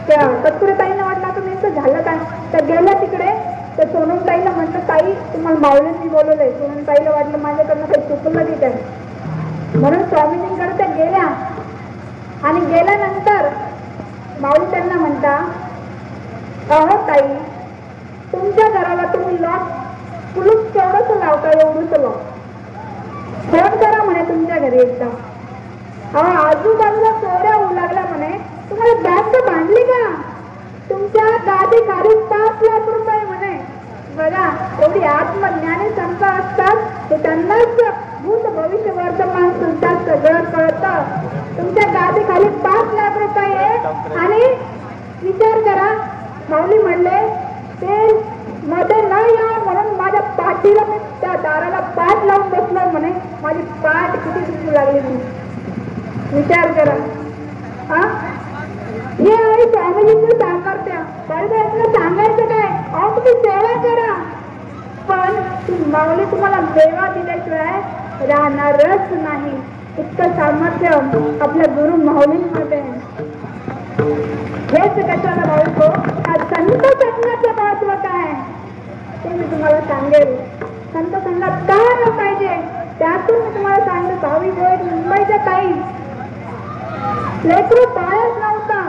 S1: त्या कस्तुरी ताईंना वाटलं तुम्ही इथं झालं काय, तर गेल्या तिकडे. तर सोनम ताईला म्हटलं ताई तुम्हाला माऊलींनी बोलवलंय. सोनम ताईला वाटलं माझ्याकडनं काही चुकलं की काय, म्हणून स्वामीजींकडे त्या गेल्या आणि गेल्यानंतर माऊली त्यांना म्हणता, अहो ताई तुमच्या घराला तुम्ही लॉक कुलूप केवढंच लावता, एवढंच लॉक, फोन करा म्हणे तुमच्या घरी एकदा. अहो आजूबाजूला चोऱ्या होऊ लागल्या म्हणे, तुम्हाला बँक बांधली का, तुमच्या गादी खाली 5 लाख रुपये म्हणे. बघा एवढी आत्मज्ञानी संत असतात ते त्यांनाच भूत भविष्य वर्तमान सुद्धा सगळं कळतं. तुमच्या गादी खाली 5 लाख रुपये आणि विचार करा, माऊली म्हणले ते मध्ये न या म्हणून माझ्या पाठीला मी त्या दाराला पाठ लावून बसलो म्हणे. माझी पाठ किती दुखू लागली नाही, विचार करा. हा हे आहे स्वामीजींचं सामर्थ्य. बरं सांगायचं काय, अहो तुम्ही सेवा करा, पण माऊली तुम्हाला सेवा दिल्याशिवाय राहणारच नाही. इतकं सामर्थ्य आपल्या गुरु माऊलींमध्ये. हेच कशाला भाऊ, हा संत संघाचं महत्व काय ते मी तुम्हाला सांगेल. संत संघात का आलं पाहिजे त्यातून मी तुम्हाला सांगते. भावी गोष्ट मुंबईच्या काही लेकरू बाळच नव्हता,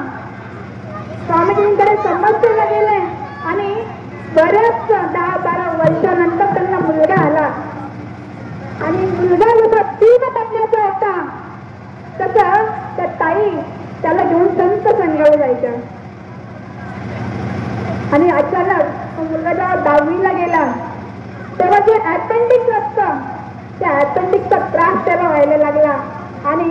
S1: स्वामीजींकडे समस्येला गेले आणि बऱ्याच 10-12 वर्षानंतर त्यांना मुलगा आला आणि मुलगा जसा 3 महिन्याचा होता तसं त्या ताई त्याला घेऊन संत संघ जवळ जायच्या. आणि अचानक मुलगा जेव्हा 10वीला गेला तेव्हा जे अपेंडिक्स असतं त्या अपेंडिक्सचा त्रास त्याला व्हायला लागला. आणि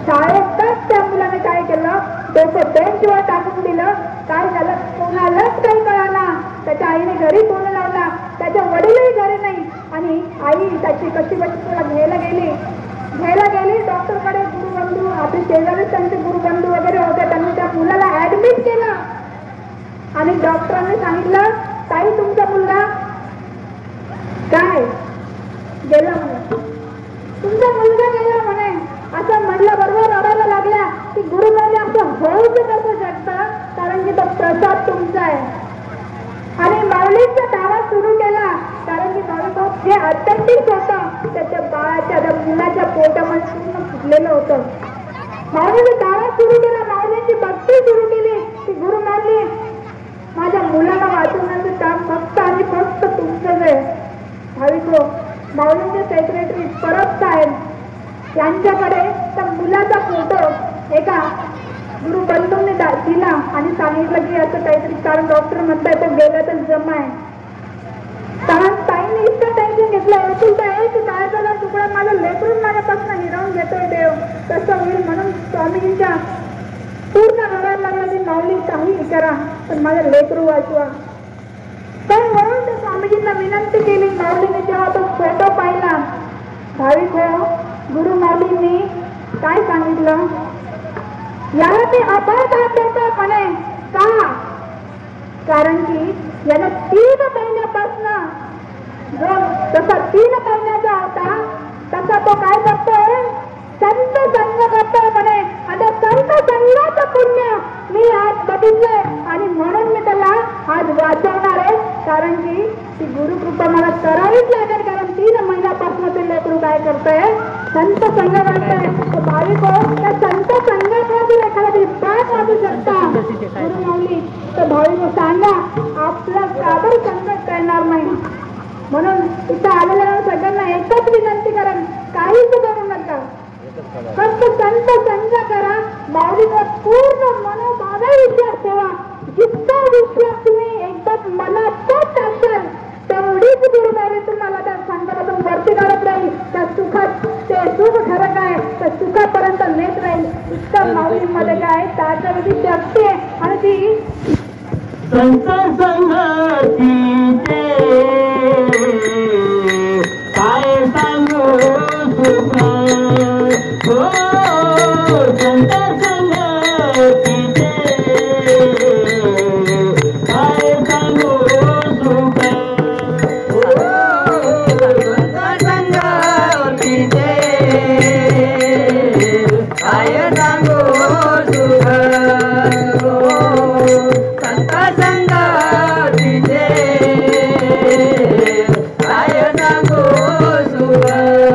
S1: शाळेतच त्या मुलाने काय केलं, डोकं बेंचवर टाकून दिलं. काय झालं कोणालाच काही कळाला. त्याच्या आईने घरी फोन लावला, त्याच्या वडीलही घरी नाही. आणि आई त्याची कशी त्याला घ्यायला गेली डॉक्टरकडे. गुरुबंधू आपले शेजारीच त्यांचे गुरुबंधू वगैरे होते, त्यांनी त्या मुलाला ऍडमिट केलं. आणि डॉक्टरांनी सांगितलं ताई तुमचा मुलगा काय गेला म्हणे, तुमचा मुलगा गेला म्हणे. असं म्हटलं बरोबर रडायला लागल्या की गुरु म्हणजे असं होऊच कसं शकतं, कारण की तो प्रसाद तुमचा आहे. आणि माऊलींचा दावा सुरू केला, कारण की माऊली जे अत्यंतिक होतं त्याच्या बाळाच्या त्या मुलाच्या पोटामध्ये पूर्ण फुटलेलं होतं. माऊलीचा दावा सुरू केला, माऊलींची भक्ती सुरू केली की गुरु माऊली माझ्या मुलाला वाचवण्याचं काम फक्त आणि फक्त तुमचंच आहे. भाविको माऊलींचे सेक्रेटरी परब साहेब यांच्याकडे त्या मुलाचा फोटो एका गुरुबंधूंनी दिला आणि सांगितलं की असं काहीतरी, कारण डॉक्टर म्हणताय तो गेला तर जमा आहे. कारण ताईने इतकं टेन्शन घेतलं, एकुलता एक काळजाला तुकडा माझ्या लेकरून माझ्यापासून हिरावून घेतोय देव, कसं होईल. म्हणून स्वामीजींच्या पूर्ण घराला लागला की माऊली काही करा पण माझं लेकरू वाचवा. तर म्हणून त्या स्वामीजींना विनंती केली. माऊलीने जेव्हा तो फोटो पाहिला, भाविक हो गुरु माऊलींनी काय सांगितलं, याला ते अपघात देतो म्हणे. का? कारण की याला 3 महिन्यापासून जो जसा 3 महिन्याचा होता तसा तो काय करतोय, संत संग करतोय म्हणे. आता संत संघाचं पुण्य मी आज बघितलंय आणि म्हणून मी त्याला आज वाचवणार आहे. कारण की ती गुरुकृपा मला करावीच लागेल, कारण 3 महिन्यापासून ते लेकरू काय करतोय, संत संघ करतोय. भाविक हो त्या संत संघापासून एखादी पाठ वाचू शकता गुरु माऊली, तर भाविक सांगा आपला काबर संकट करणार नाही. म्हणून इथं आलेल्या सगळ्यांना एकच विनंती करेन, काहीच करू नका, फक्त संत संघ करा. माऊलीवर पूर्ण मनोभावे विश्वास ठेवा. जितका विश्वास तुम्ही एकदा मनात टाकाल तेवढीच गुरुमाऊली तुम्हाला त्या संघातून वरती काढत राहील. त्या सुखात ते सुख खरं काय त्या सुखापर्यंत नेत राहील. इतकं माऊलीमध्ये काय त्याच्यावरती शक्ती आहे. आणि ती
S2: संत संघाची काय सांगू सुख हो, संत संघाची काय सांगू सुख हो, संत संघाची काय सांगू सुख हो, संत संघाची काय सांगू सुख हो,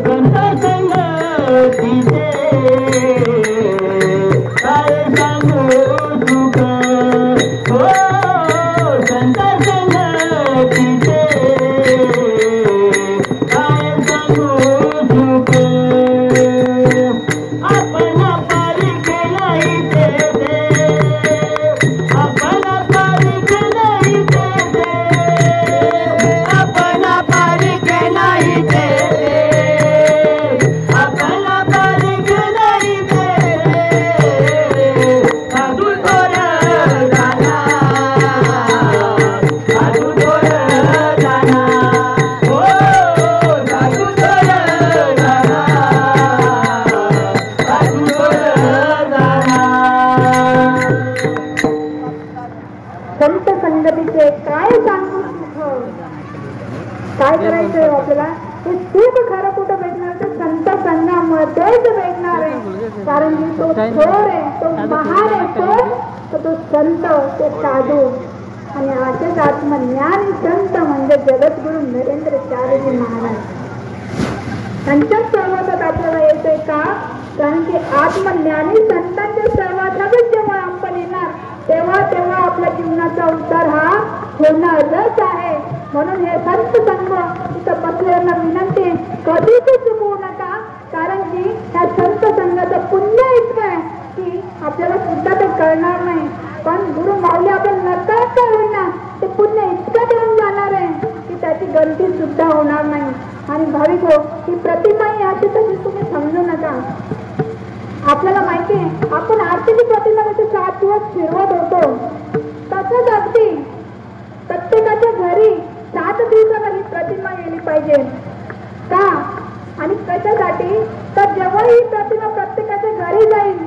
S2: संत संघाची काय सांगू सुख हो, संत संघाची काय सांगू सुख. आपण पारी केलाही ते आपण पारी केलाही ते आपण पारी केलाही ते आपण पारी केलाही ते साधू तोर जाना साधू तोर जाना हो, साधू तोर जाना साधू तोर जाना.
S1: संत संगतीचे काय सांगू सुख. काय करायचंय आपल्याला, हे सुख खरं कुठं भेटणार तर संत संघामध्येच भेटणार आहे. कारण की तो थोर आहे, तो महान आहे, तो संत, ते साधू. आणि असेच आत्मज्ञानी संत म्हणजे जगद्गुरु नरेंद्राचार्यजी महाराज. त्यांच्याच सहवासात आपल्याला यायचंय का, कारण की आत्मज्ञानी संतांच्या सहवासातच जेव्हा आपण येणार तेव्हा तेव्हा आपल्या जीवनाचा उद्धार हा होणारच आहे. म्हणून हे संत संघ इथं बसलेल्यांना विनंती कधीच चुकवू नका, कारण की ह्या संत संघाचं पुण्य इतकं आहे की आपल्याला सुद्धा ते कळणार नाही, पण गुरु माऊली आपण नकळत का होईना ते पुण्य इतकं देऊन जाणार आहे की त्याची गणती सुद्धा होणार नाही. आणि भाविक हो, ही प्रतिमा ही अशी तशी तुम्ही समजू नका. आपल्याला माहिती आहे आपण आरतीची प्रतिमा कशी 7 दिवस फिरवत होतो, तसंच अगदी प्रत्येकाच्या घरी 7 दिवसाला ही प्रतिमा गेली पाहिजे. का आणि कशासाठी? तर जेव्हा ही प्रतिमा प्रत्येकाच्या घरी जाईल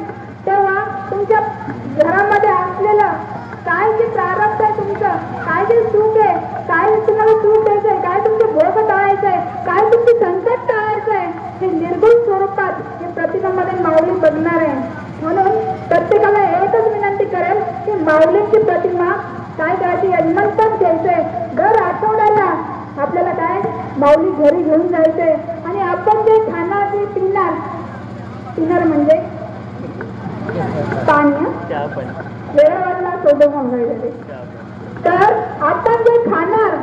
S1: तेव्हा तुमच्या घरामध्ये असलेलं काय जे प्रारब्ध आहे तुमचं, काय जे सुख आहे, काय तुम्हाला सुख द्यायचंय, काय तुमचं भोग टाळायचंय, काय तुमचं संकट टाळायचंय, हे निर्गुण स्वरूपात हे प्रतिमामध्ये माऊली बघणार आहे. म्हणून प्रत्येकाला एकच विनंती करेल की माऊलींची प्रतिमा काय करायची, यजमानपद घ्यायचंय. दर आठवड्याला आपल्याला काय माऊली घरी घेऊन जायचंय आणि आपण जे खाणार जे पिणार म्हणजे पाणी वेळावरला सोबत मागायला. तर आपण जे खाणार,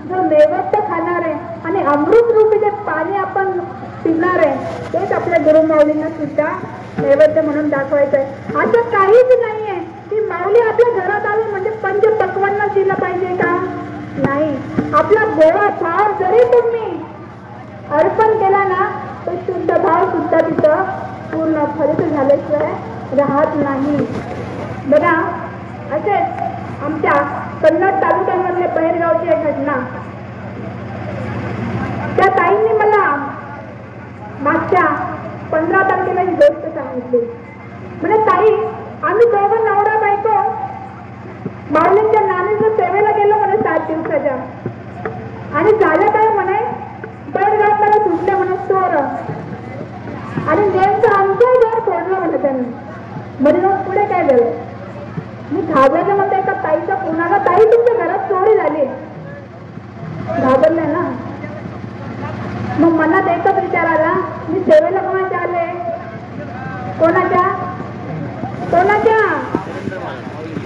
S1: जो नैवेद्य खाणार आहे आणि अमृत रूपी जे पाणी आपण पिणार आहे तेच आपल्या गुरु माऊलींना सुद्धा नैवेद्य म्हणून दाखवायचं आहे. असं काहीच नाहीये की माऊली आपल्या घरात आली म्हणजे पंचपक्वांना दिलं पाहिजे का? नाही. आपला गोळा भाव जरी तुम्ही अर्पण केला ना तर शुद्ध भाव सुद्धा तिथं पूर्ण फलित झाल्याशिवाय राहत नाही. बघा, असेच आमच्या कन्नड तालुक्यामधल्या बहिरगावची एक घटना. त्या ताईंनी मला मागच्या 15 तारखेला ही गोष्ट सांगितली. म्हणजे ताई, आम्ही दोघं नवरा बायको माऊलींच्या नानीच्या सेवेला गेलो म्हणे 7 दिवसाच्या. आणि झालं काय म्हणे, बहिरगावला सुटले म्हणे चोर आणि नेमकं आमचं घर फोडलं म्हणे त्यांनी. म्हणजे मग पुढे काय झालं, मी घाबरले. म्हणते एका ताईचा फोन आला, ताई तुमच्या घरात चोरी झाली. घाबरले ना. मग मनात एकच विचार आला, मी सेवेला कोणाच्या आले, कोणाच्या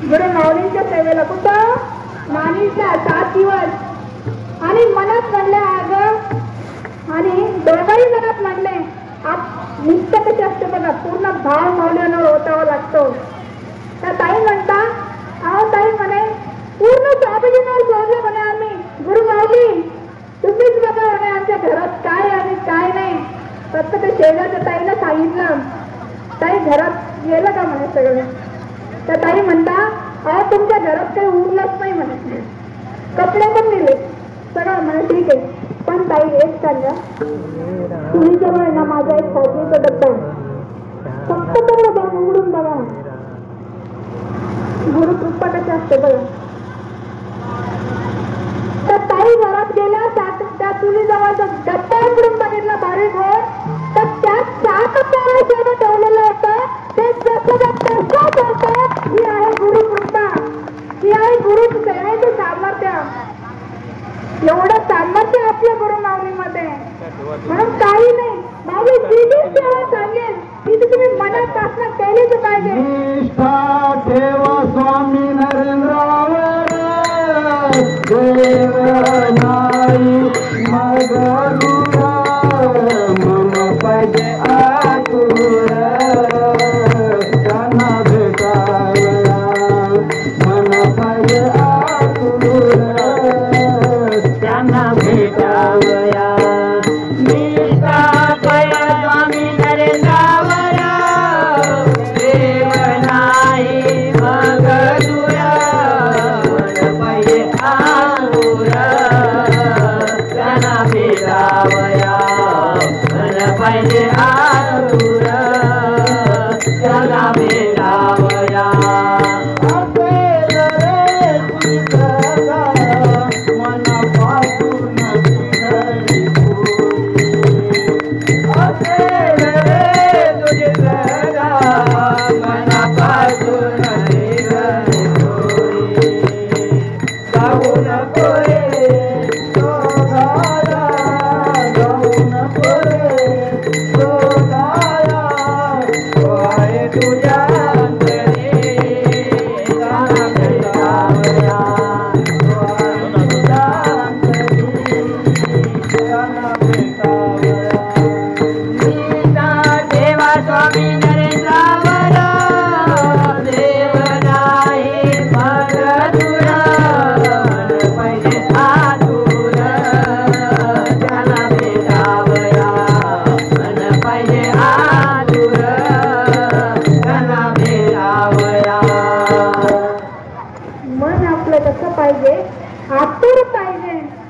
S1: गुरु माऊलींच्या सेवेला. कुठं? नानीच्या 7 दिवस. आणि मनात म्हणले अगं, आणि दोघाही मनात म्हणले निष्ठ कशी असते बघा, पूर्ण भाव माऊलींवर ओतावा लागतो. त्या ताई म्हणता, अहो ताई म्हणे पूर्ण स्वामीजींवर सोडलं म्हणे आम्ही. गुरु माऊली तुम्हीच बघा म्हणे आमच्या घरात काय आणि काय नाही. फक्त ते शेजारच्या ताईला सांगितलं, ताई घरात गेलं का म्हणे सगळं. त्या ताई म्हणता, अहो तुमच्या घरात काही उरलंच नाही म्हणे, कपडे पण नेले सगळं म्हणे. ठीक आहे, पण ताई एक सांगा, तुम्ही जवळ ना माझा एक साखरेचा डब्बा आहे, फक्त तेवढं उघडून बघा. गुरु कृपा कशी असते बघा. तर ताई घरात गेल्या, त्या चुली जवळचा डब्बा उघडून बघितला बारीक होत, तर त्यात 7 तारा शेण ठेवलेलं होतं. ते जसं होतं, ही आहे गुरु कृपा, ही आहे गुरु सेवेचं सामर्थ्य. एवढं सामर्थ्य आपल्या गुरु माऊलीमध्ये. म्हणून काही नाही, माझी जी सेवा सांगेल ती तुम्ही मनापासून केलीच पाहिजे.
S2: निष्ठा ठेवा स्वामी नरेंद्रावर, देव नाही मग मन पाहिजे आतुर, त्यांना भेटावया मन पाहिजे आतुर, त्यांना भेटावया. निष्ठा ठेवा स्वामी नरेंद्रावर, देव नाही मग दूर, मन पाहिजे आतुर, त्यांना भेटावया मन पाहिजे आतुर, त्याला भेटावया. असेल रे तुझं मनापासून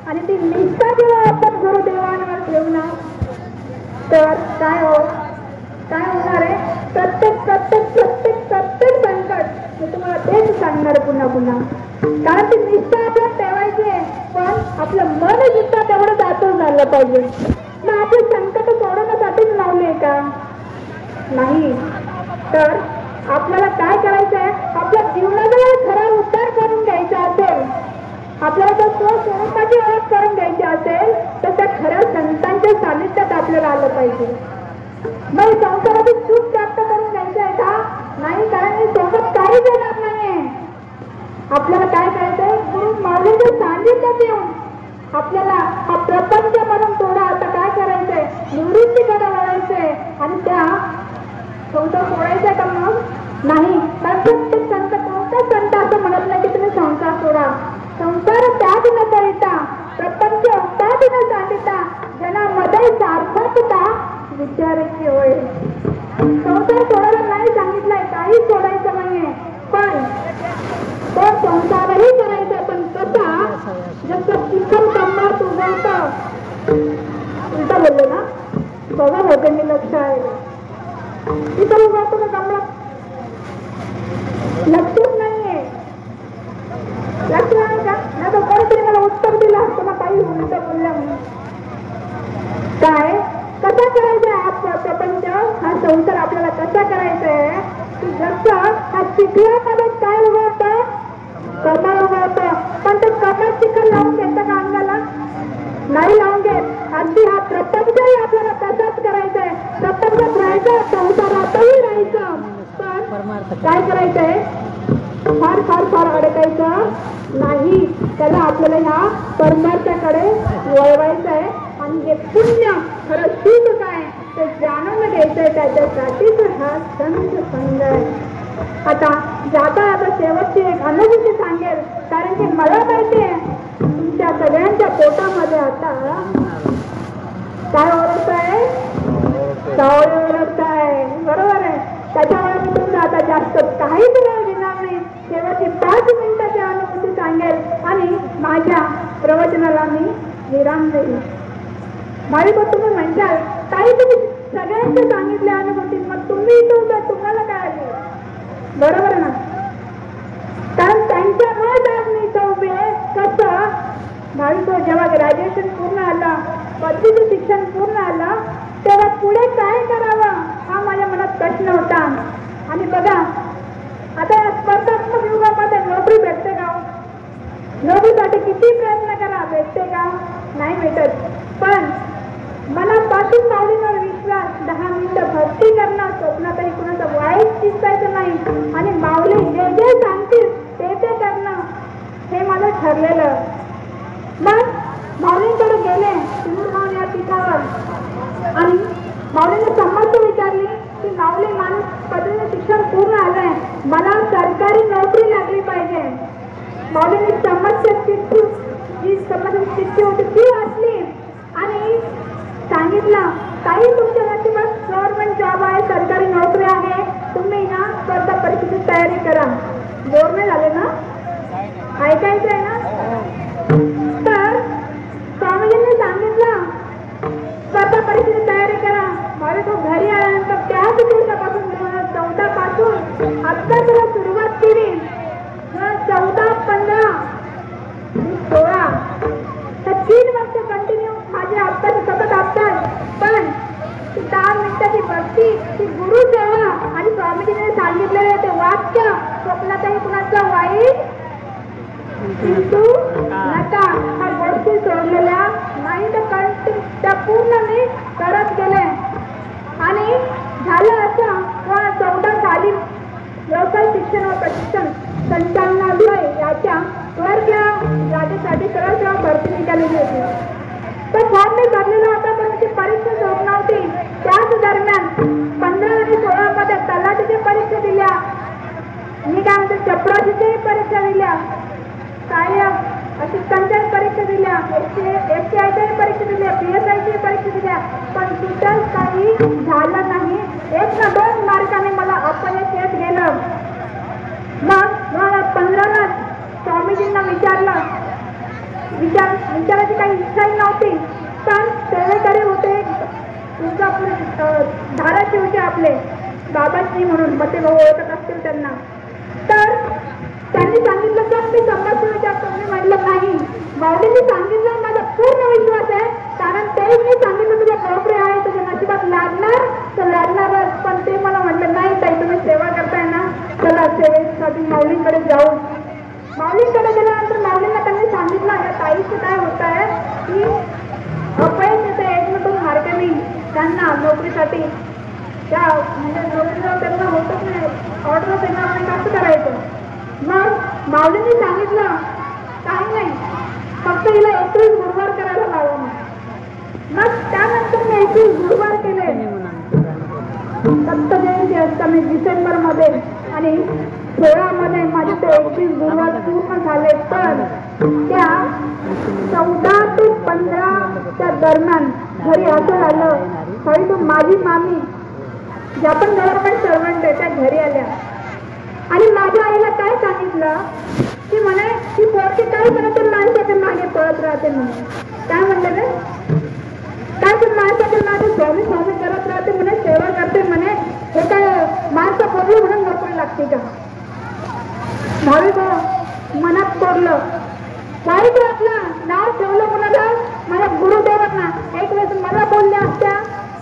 S1: आणि ती निष्ठा जेव्हा आपण गुरुदेवांवर ठेवू ना तर काय होणार आहे? प्रत्येक संकट मी तुम्हाला तेच सांगणार पुन्हा कारण ती निष्ठा आपण ठेवायची आहे, पण आपलं मन सुद्धा तेवढं दातून झालं पाहिजे. मग आपले संकट सोडवण्यासाठीच लावले का? नाही. तर आपल्याला काय करायचं आहे? आपल्या जीवनाचा खरा उद्धार करून घ्यायचा असेल, आपल्याला जर स्वस्वरूपाची ओळख करून घ्यायची असेल तर त्या खऱ्या संतांच्या सानिध्यात आपल्याला आलं पाहिजे. मग संसाराची सुख प्राप्त करून घ्यायचं आहे का? नाही, कारण हे सोबत काहीच येणार नाहीये. आपल्याला काय करायचंय? गुरु माऊलींच्या सानिध्यात येऊन आपल्याला हा प्रपंच म्हणून थोडा आता काय करायचंय? निवृत्तीकडे वळायचंय आणि त्या संसार सोडायचा का? मग नाही. कारण प्रत्येक संत, कोणता संत असं म्हणत नाही की तुम्ही संसार सोडा. संसार त्याग न करिता, प्रपंच उपाधी न सांडिता, जनामध्ये सार्थकता विचारायची होय. संसार सोडायला नाही सांगितलंय, काही सोडायचं नाहीये, पण तो संसारही करायचा. पण कसा? जसं चिखल कमळात उगवतं. उलटा बोललो ना? बघा होते मी लक्ष आहे. चिखल उगवतो ना कमळात? लक्षच नाहीये. लक्ष नाही का? नाही तर कोणीतरी मला उत्तर दिलं असतं ना काही उलट बोलल्या म्हणून. काय कसा करायचा हा प्रपंच, हा संसार आपल्याला कसा करायचा आहे? की जसं हा चिखलामध्ये काय उगवतं? कमळ उगवतं. पण ते कमळ चिखल लावून घेतं का अंगाला? नाही लावून घेत. अगदी हा प्रपंचही आपल्याला तसाच करायचा आहे. प्रपंचात राहायचं, संसारातही राहायचं, पण काय करायचंय? फार अडकायचं नाही. त्याला आपल्याला ह्या परमार्थाकडे वळवायचं आहे. आणि जे पुण्य खरं सुख काय ते जाणून घ्यायचंय, त्याच्यासाठीच हा संत संग आहे. आता जाता शेवटची एक अनुभूती सांगेल, कारण की मला माहितीये तुमच्या सगळ्यांच्या पोटामध्ये आता काय ओरडत आहे? सावळी ओरडत आहे. बरोबर आहे. त्याच्यामुळे मी तुमचं आता जास्त काहीच वेळ घेणार नाही. शेवटची 5 मिनिटाची अनुभूती सांगेल आणि माझ्या प्रवचनाला मी विराम देईल. भाविक तुम्ही म्हणताल ताई तुम्ही सगळ्यांचे सांगितले अनुभूती, मग तुम्ही इथं तुम्हाला काय आली? बरोबर ना? कारण त्यांच्यामुळेच आज मी इथं उभे आहे. कसं? भाविक जेव्हा ग्रॅज्युएशन पूर्ण आलं, पदवीचं शिक्षण पूर्ण आलं, तेव्हा पुढे काय करावं हा माझ्या मनात प्रश्न होता. आणि बघा आता या स्पर्धात्मक युगामध्ये नोकरी भेटते का? नोकरीसाठी किती प्रयत्न करा, भेटते का? नाही भेटत. पण मनापासून माऊलींवर विश्वास, 10 मिनिटं भक्ती करणं, स्वप्नातही कुणाचं वाईट चिंतायचं नाही आणि माऊली जे जे सांगतील ते करणं, हे माझं ठरलेलं. मग माऊलींकडे गेले सिंदूरगाव या पीठावर आणि माऊलींना समस्या विचारली की माऊली माणूस पदवीचं शिक्षण पूर्ण आलंय, मला सरकारी नोकरी लागली पाहिजे. माऊलींनी समस्या चिठ्ठी, जी समस्या चिठ्ठी होती ती वाचली आणि सांगितलं काही तुमच्या नशिबात गव्हर्नमेंट जॉब आहे, सरकारी नोकरी आहे, तुम्ही ना स्पर्धा परीक्षेची तयारी करा. बोर नाही झाले ना? ऐकायचं आहे ना? तर स्वामीजींनी सांगितलं स्पर्धा परीक्षेची तयारी करा. मला तो घरी आल्यानंतर त्याच दिवसापासून 2014 पासून आता त्याला सुरुवात केली. 14, 15, 16 3 वर्ष कंटिन्यू माझे अभ्यास सतत अभ्यास. पण 10 मिनिटाची भक्ती, ती गुरु सेवा आणि स्वामीजीने सांगितलेले ते वाक्य, स्वप्नातही कुणाचं वाईट चिंतू नका, ह्या गोष्टी सोडलेल्या नाही. तर त्या पूर्ण मी करत गेले आणि झालं असं 14 साली व्यवसाय शिक्षण व प्रशिक्षण संचालनालय याच्या राज्यासाठी सरळ सेवा भरती निघालेली होती. तो फॉर्म मी भरलेला होता, पण त्याची परीक्षा होत नव्हती. त्याच दरम्यान 15 आणि 16 मध्ये तलाठीची परीक्षा दिल्या, मी काय म्हणते चपराशीची परीक्षा दिल्या, सहाय्यक असिस्टंटच्या परीक्षा दिल्या, FCIच्या परीक्षा दिल्या, PSIची परीक्षा दिल्या, पण तिथं काही झालं नाही. 1 ना 2 मार्काने मला अपयश येत गेलं. मग 2015 स्वामीजींना विचारलं विचाराची काही इच्छाही नव्हती, पण सेवेकरी होते तुळजापूर धाराशिवचे आपले बाबाश्री म्हणून मते भाऊ ओळखत असतील त्यांना. तर त्यांनी सांगितलं की मी संभाषण विचारतो. मी म्हटलं नाही, माऊलींनी सांगितलं माझा पूर्ण विश्वास आहे, कारण तेही मी सांगितलं तुझ्या नोकरी आहे, तुझ्या नशिबात लागणार तर लागणारच. पण ते मला म्हटलं नाही ताई, तुम्ही सेवा करताय ना, चला सेवेसाठी माऊलींकडे जाऊ. माऊलींकडे गेल्यानंतर माऊलींना त्यांनी सांगितलं या ताईचं काय होत आहे की अपयश येते, एकमेकून मार्गाने त्यांना नोकरीसाठी त्या म्हणजे नोकरीला त्यांना होतच नाही, ऑर्डर देणार नाही, कसं करायचं. मग माऊलींनी सांगितलं काही नाही, फक्त हिला 31 गुरुवार करायला लावलं. मग त्यानंतर मी 31 गुरुवार केले. दत्त जयंती असताना डिसेंबरमध्ये आणि 16 मध्ये माझे ते 31 गुरुवार पूर्ण झाले. पण त्या 14 ते 15 च्या दरम्यान घरी असं झालं, सॉरी तो माझी मामी ज्या पण गव्हर्नमेंट सर्वंट आहे त्या घरी आल्या आणि माझ्या आईला काय सांगितलं की म्हणे ती पोरगी काय म्हणत माणसाच्या मागे पळत राहते म्हणे. काय म्हणलं रे, काय पण माणसाच्या मागे स्वामी स्वामी करत राहते म्हणे, सेवा करते म्हणे, हे काय माणसं पडली म्हणून नोकरी लागते का. भाविक मनात पडलं, वाईट वाटलं, नाव ठेवलं कोणाला, माझ्या गुरुदेवांना. एक वेळेस मला बोलल्या असत्या,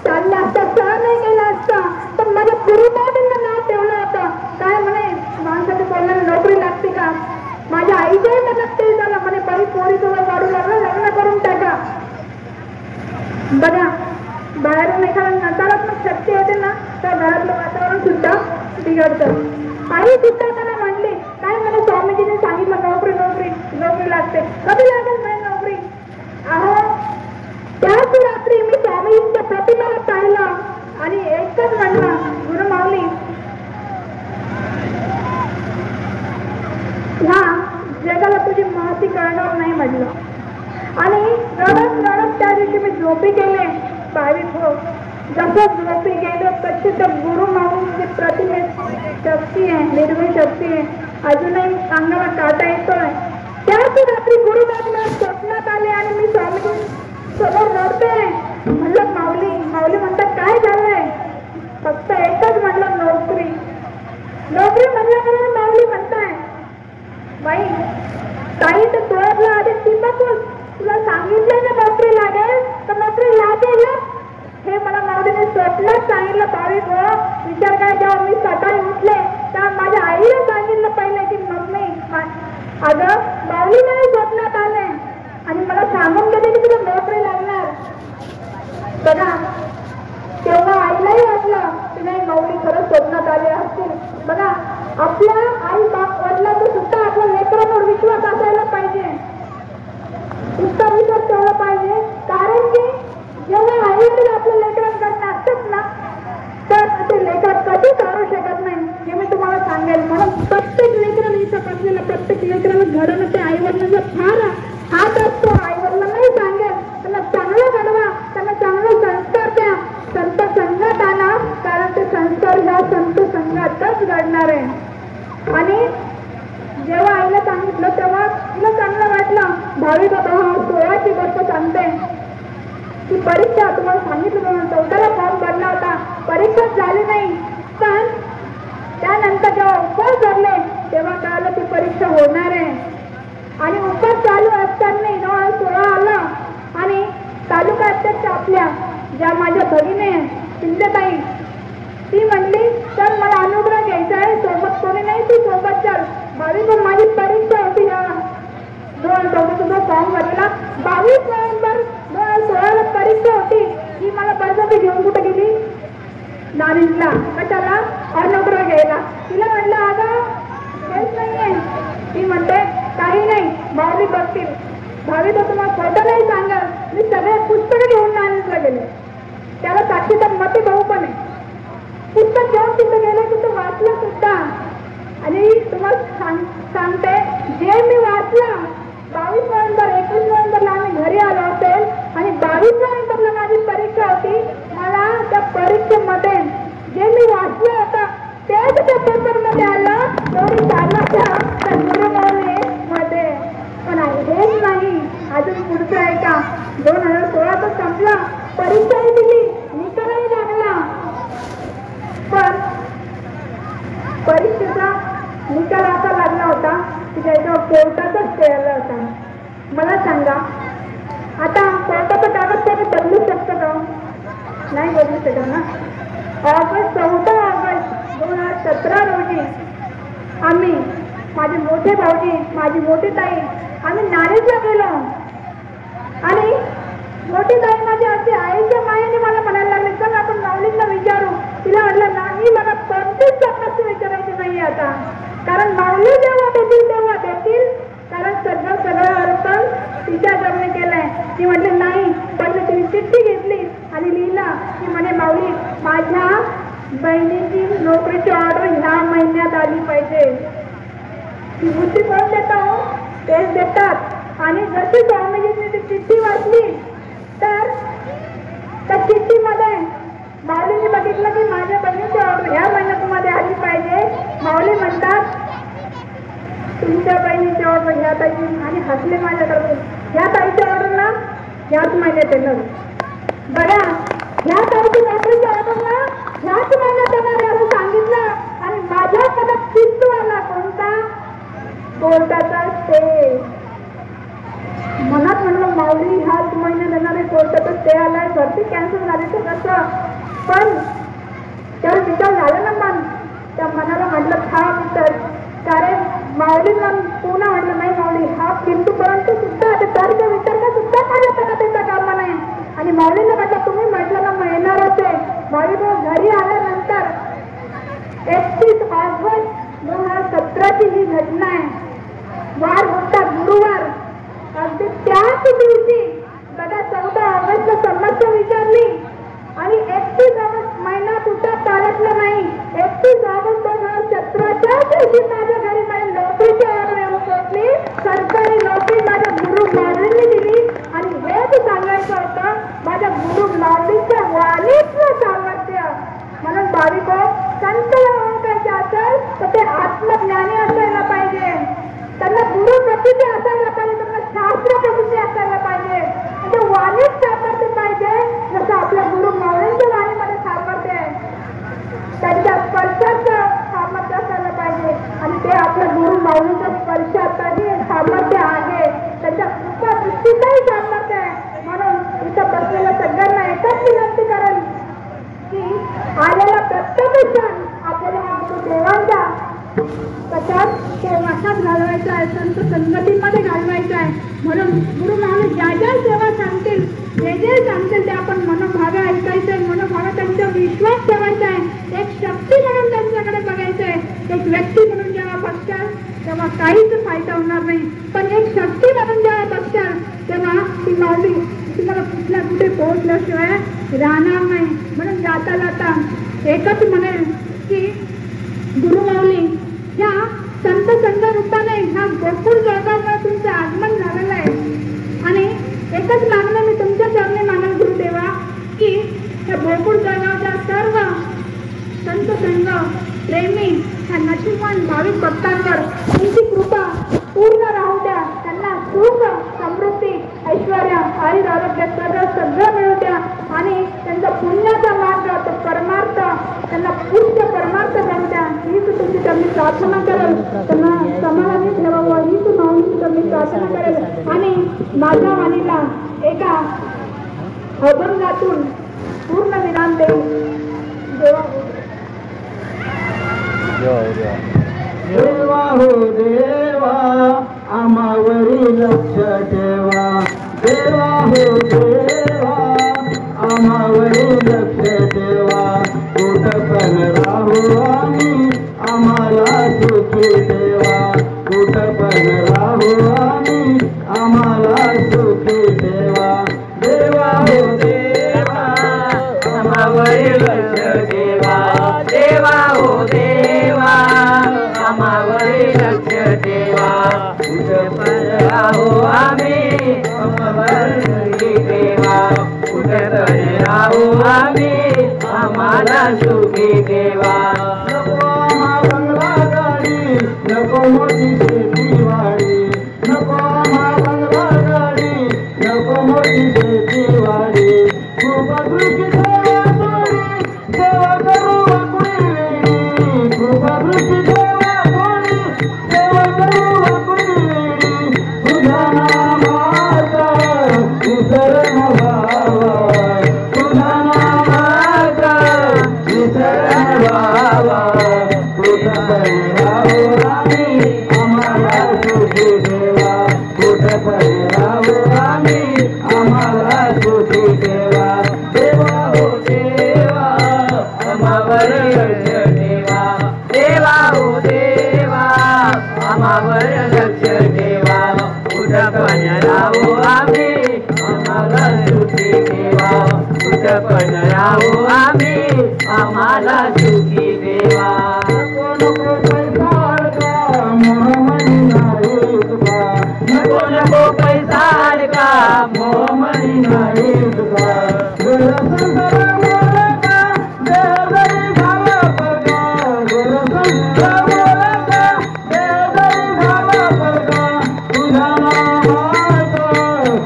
S1: चालल्या असत्या, सहन नाही केलं असतं, पण माझ्या गुरुदेवांना नाव ठेवलं होतं. काय म्हणे माणसाच्या बोलण्याला नोकरी लागते का. माझ्या आईच्याही मनात ते झालं म्हणे, बाई पोरीचं वय वाढू लागलं, लग्न करून टाका. बघा बाहेरून एखादा नकारात्मक शक्ती येते ना तर घरातलं वातावरण सुद्धा बिघडतं. आई सुद्धा त्याला म्हणली, काय म्हणे स्वामीजीने सांगितलं नोकरी नोकरी नोकरी लागते, कधी लागेल म्हणे नोकरी. अहो त्याच रात्री मी स्वामीजींच्या प्रतिमेला पाहिलं आणि एकच म्हणलं, गुरु माऊली ह्या जगाला तुझी महती कळणार नाही म्हटलं. आणि रडत रडत त्या दिवशी मी झोपी गेले. भाविक हो, जसं झोपी गेलो तशी त्या गुरु माऊलींची प्रतिमे शक्ती आहे, निर्भय शक्ती आहे, अजूनही अंगाला काटा येतोय. त्याच रात्री गुरुबाबा स्वप्नात आले आणि मी स्वामी समोर रडते. म्हणलं माऊली, माऊली म्हणतात काय झालंय. फक्त एकच म्हणलं नोकरी नोकरी म्हणल्यावर माऊली म्हणताय, बाई ताई तर डोळ्यातला आधी टिपकून तुला सांगितलं ना नोकरी लागेल तर नोकरी लागेल. हे मला माऊलीने स्वप्नात सांगितलं. भाविक हो, विचार काय, जेव्हा मी सकाळी उठले तेव्हा माझ्या आईला सांगितलं पहिले की मम्मी अगं माऊलीने स्वप्नात आले आणि मला सांगून गेले की तुला नोकरी लागणार. बघा तेव्हा आईलाही वाटलं की नाही माऊली खरंच स्वप्नात आले असतील. बघा आपल्या आई बाप वडिलांचा सुद्धा आपल्या लेकरांवर विश्वास असायला पाहिजे, इतका विश्वास ठेवला पाहिजे. कारण की जेव्हा आई वडील आपल्या लेकरांकडे असतात ना तर ते लेकर कधी करू शकत नाही, हे मी तुम्हाला सांगेल. म्हणून प्रत्येक लेकराला इथं बसलेल्या प्रत्येक लेकराला घडवणं ते आई वडिलांचा फार हात असतो. आई वडिलांनाही सांगेल त्यांना चांगलं घडवा, त्यांना चांगले संस्कार द्या, संत संघात आणा, कारण ते संस्कार ह्या संत संघातच घडणार आहे. आणि जेव्हा आईला सांगितलं तेव्हा तिला चांगलं वाटलं. भाविक आता 16ची गोष्ट सांगते की परीक्षा तुम्हाला सांगितलं 14ला फॉर्म भरला होता, परीक्षा झाली नाही. पण त्यानंतर जेव्हा उपवास धरले तेव्हा कळालं ती परीक्षा होणार आहे. आणि उपवास चालू असताना 16 आला आणि तालुका अध्यक्ष आपल्या ज्या माझ्या भगिनी शिंदेताई ती म्हणली तर मला अनुग्रह घ्यायचा आहे, सोबत कोणी नाही, ती सोबत चल. भाविक माझी परीक्षा होती या 2014चा फॉर्म भरलेला. 22 नोव्हेंबर 2016ला परीक्षा होती. ही मला बळजबरी घेऊन कुठे गेली नारिंजला, कशाला अनुग्रह घ्यायला. तिला म्हटलं अगं हेच नाहीये. ती म्हणते काही नाही माऊली बघतील. भाविक तुम्हाला खोटं नाही सांगा, मी सगळे पुस्तकं घेऊन नारिंजला गेले. त्याला साक्षीदार मती भाऊ पण आहे. पुस्तक घेऊन तिथं गेले, तिथं वाचलं सुद्धा. आणि तुम्हाला सांगते जे मी वाचलं 22 नोव्हेंबर 21 नोव्हेंबरला आम्ही घरी आलो असेल आणि 22 नोव्हेंबरला माझी परीक्षा होती. मला त्या परीक्षेमध्ये जे मी वाचलं होतं तेच त्या पेपरमध्ये आलं. एवढी सामर्थ्य त्या गुरुमाऊलीमध्ये. पण हेच नाही 2016 तर संपला, परीक्षाही दिली, निकालही लागला, पण परीक्षेचा निकाल असा लागला होता की त्याच्यावर कोर्टाचा स्टे आला होता. मला सांगा, आता कोर्टाचं कागदपत्र बदलू शकतं का? नाही बदलू शकत ना. 14 ऑगस्ट 2017 रोजी आम्ही, माझे मोठे भाऊजी, माझी मोठी ताई, आम्ही नाणेजला गेलो आणि मोठी ताई माझी अशी आईच्या मायेने मला म्हणायला लागली, चल आपण माऊलींना विचारू. तिला म्हटलं नाही, मला 35 प्रश्न विचारायचे नाही आता, कारण माऊली जेव्हा देतील तेव्हा देतील, कारण सगळं अर्पण तिच्या जवळ केलंय. ती म्हटली नाही, पहिले तिने चिठ्ठी घेतली आणि लिहिला की म्हणे माऊली माझ्या बहिणीची नोकरीची ऑर्डर ह्या महिन्यात आली पाहिजे. ती बुद्धी कोण देतो? तेच देतात. आणि जशी स्वामीजींनी ती चिठ्ठी वाचली तर त्या चिठ्ठीमध्ये माऊलींनी बघितलं की माझ्या बहिणीची ऑर्डर ह्या महिन्यामध्ये आली पाहिजे. माऊली म्हणतात तुमच्या बहिणीची ऑर्डर ह्या ताईची, आणि हसले माझ्याकडे, ह्या ताईची ऑर्डर ना ह्याच महिन्यात येणार. बघा, ह्या ताईची नोकरीची ऑर्डर ना ह्याच महिन्यात येणार आहे असं सांगितलं. आणि माझ्या मनात चित्तू आला कोणता? कोर्टाचा स्टे. मनात म्हणलं माऊली ह्याच महिन्यात येणारे कोर्टाचा स्टे आलाय, भरती कॅन्सल झाली तर कसं? पण त्यावर विचार झाला ना मन, त्या मनाला म्हटलं थांब तर, कारण माऊलींना पुन्हा म्हटलं नाही माऊली हा किंतु परंतु सुद्धा तर्क वितर्क सुद्धा माझ्या तनात येता कामा नाही. आणि माऊलींना म्हटलं तुम्ही म्हटलं ना मग येणारच आहे. माऊली घरी आल्यानंतर 31 ऑगस्ट 2017 ही घटना आहे. वार होता गुरुवार. अगदी त्याच दिवशी बघा 14 ऑगस्टला समस्या विचारली आणि 31 ऑगस्ट महिना सुद्धा पाळतला नाही. 31 ऑगस्ट 2017च्या दिवशी माझ्या घरी माझ्या नोकरीची ऑर्डर येऊन पोहोचली. सरकारी नोकरी माझ्या गुरु माऊलींनी दिली. आणि हेच सांगायचं होतं, माझ्या गुरु माऊलींच्या वाणीचं सामर्थ्य. म्हणून भाविको, संत ओळखायचे असेल तर ते आत्मज्ञानी असायला पाहिजे, त्यांना गुरु प्रसिद्धी असायला पाहिजे, त्यांना शास्त्र प्रसिद्धी असायला पाहिजे, म्हणजे वाणीत सामर्थ्य पाहिजे जसं आपल्या गुरु माऊलींच्या वाणीमध्ये सामर्थ्य आहे, त्यांच्या स्पर्शाचं सामर्थ्य असायला पाहिजे. आणि ते आपल्या गुरु माऊलींच्या स्पर्शातही सामर्थ्य आहे, त्याच्या कृपा दृष्टीचंही सामर्थ्य आहे. म्हणून इथं बसलेल्या सगळ्यांना एकच विनंती करेल की आलेला प्रत्येक क्षण आपल्याला हा गुरुदेवांचा कशात सेवाशात घालवायचा आहे, संत संगतीमध्ये घालवायचा आहे. म्हणून गुरु माऊली ज्या ज्या सेवा सांगतील, जे सांगतील ते आपण मनोभावे ऐकायचं आहे, मनोभावे त्यांचा विश्वास ठेवायचा आहे, एक शक्ती म्हणून त्यांच्याकडे बघायचं आहे. एक व्यक्ती म्हणून जेव्हा बघशाल तेव्हा काहीच फायदा होणार नाही, पण एक शक्ती म्हणून जेव्हा बघशाल तेव्हा ती माऊली तुम्हाला कुठल्या कुठे पोहोचल्याशिवाय राहणार नाही. म्हणून जाता जाता एकच म्हणेल की गुरु माऊली ह्या संत संघ रूपाने ह्या गोकुळ जळगावमध्ये तुमचं आगमन झालेलं आहे. आणि एकच मागणं मी तुमच्या चरणी मागेल गुरुदेवा की त्या गोकुळ जळगावच्या सर्व संत संघ प्रेमी ह्या नशीबवान भाविक भक्तांवर तुमची कृपा पूर्ण राहू द्या. त्यांना सुख, समृद्धी, ऐश्वर्य, आयुर, आरोग्य सगळं मिळू द्या. आणि त्यांचा पुण्याचा मार्ग, तो परमार्थ, त्यांना पूज्य परमार्थ जाऊ द्या. हीच तुमची त्यांनी प्रार्थना करेल. त्यांना समाधानी ठेवावं हीच माऊलीची त्यांनी प्रार्थना करेल. आणि माझ्या वाणीला एका अभंगातून पूर्ण विराम देईल.
S2: देवा हो देवा आम्हावरी लक्ष ठेवा. देवा हो देवा आम्हावरी लक्ष ठेवा. कुठं पण राहू आम्ही आम्हाला सुखी ठेवा. कुठं पण राहू आम्ही आम्हाला सुखी ठेवा. देवा हो देवा आम्हावरी लक्ष ठेवा. देवा हो देवा आम्हावरी लक्ष ठेवा. कुठं पण राहू आम्ही आम्हाला सुखी ठेवा. कुठं पण राहू आम्ही आम्हाला सुखी ठेवा. नको आम्हा बंगला गाडी, नको मोठी शेती वाडी. नको आम्हा बंगला गाडी, नको मोठी मोहमणी नाही तुका गुरसंतर मोलका देवदरी भाव परका गुरसंतर मोलका देवदरी भाव परका तुझा नामाचा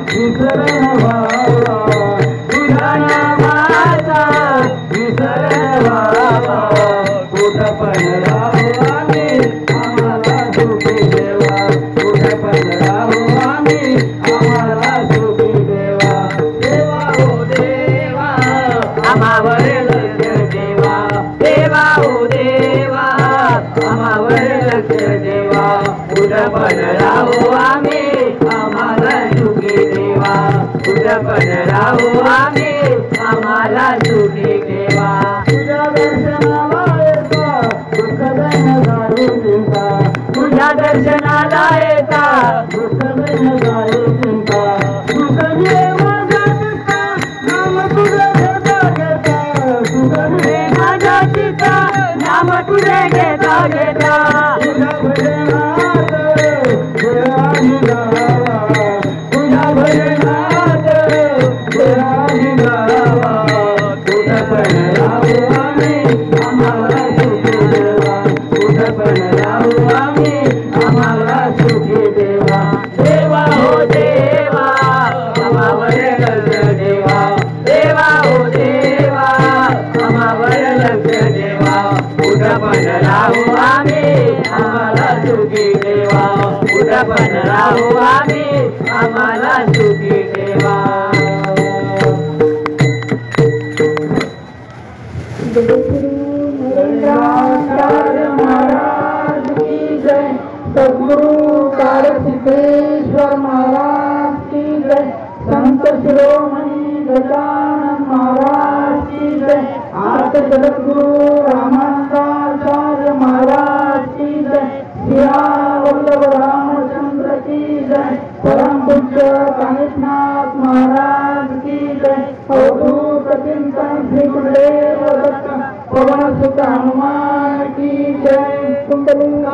S2: विसरण व्हावा तुझा नामाचा विसरण व्हावा कुठं पण राहू आम्ही आम्हाला सुखी देवा कुठं पण राहू आम्ही आम्हाला सुखी देवा देवा हो देवा आम्हावर लक्ष देवा देवा हो देवा आम्हावर लक्ष देवा कुठं पण राहू आम्ही आम्हाला सुखी देवा कुठं पण राहू आम्ही आम्हाला सुखी देवा तुझ्या दर्शनाला येता दुःखदैन झाली चिंता तुझ्या दर्शनाला येता दुःखदैन झाली चिंता सुख घे माझ्या चित्ता नाम तुझे घेता घेता सुख घे माझ्या चित्ता नाम तुझे घेता घेता तुझ्या भजनात देवानी गावा तुझ्या भजनात देवानी गावा कुठं पण राहू आम्ही आम्हाला सुखी देवा कुठं पण राहू आम्ही आम्हाला सुखी देवा देवा हो देवा आम्हावर लक्ष देवा देवा हो देवा आम्हावर लक्ष देवा कुठं पण राहू आम्ही आम्हाला सुखी देवा कुठं पण राहू आम्ही आम्हाला सुखी देवा
S1: नरेंद्राचार्य महाराज की जय सद्गुरु कारसिद्धेश्वर महाराज की जय संत शिरोमणी गजानन महाराज की जय आर्त जगद्गुरु रामानंदाचार्य महाराज की जय सिया वल्लभ रामचंद्र की जय परम पूज्य कानिशनाथ महाराज की जय अवधूत चिंतन श्री गुरुदेव दत्त पवन सुत हनुमान की जय कुंडलिंग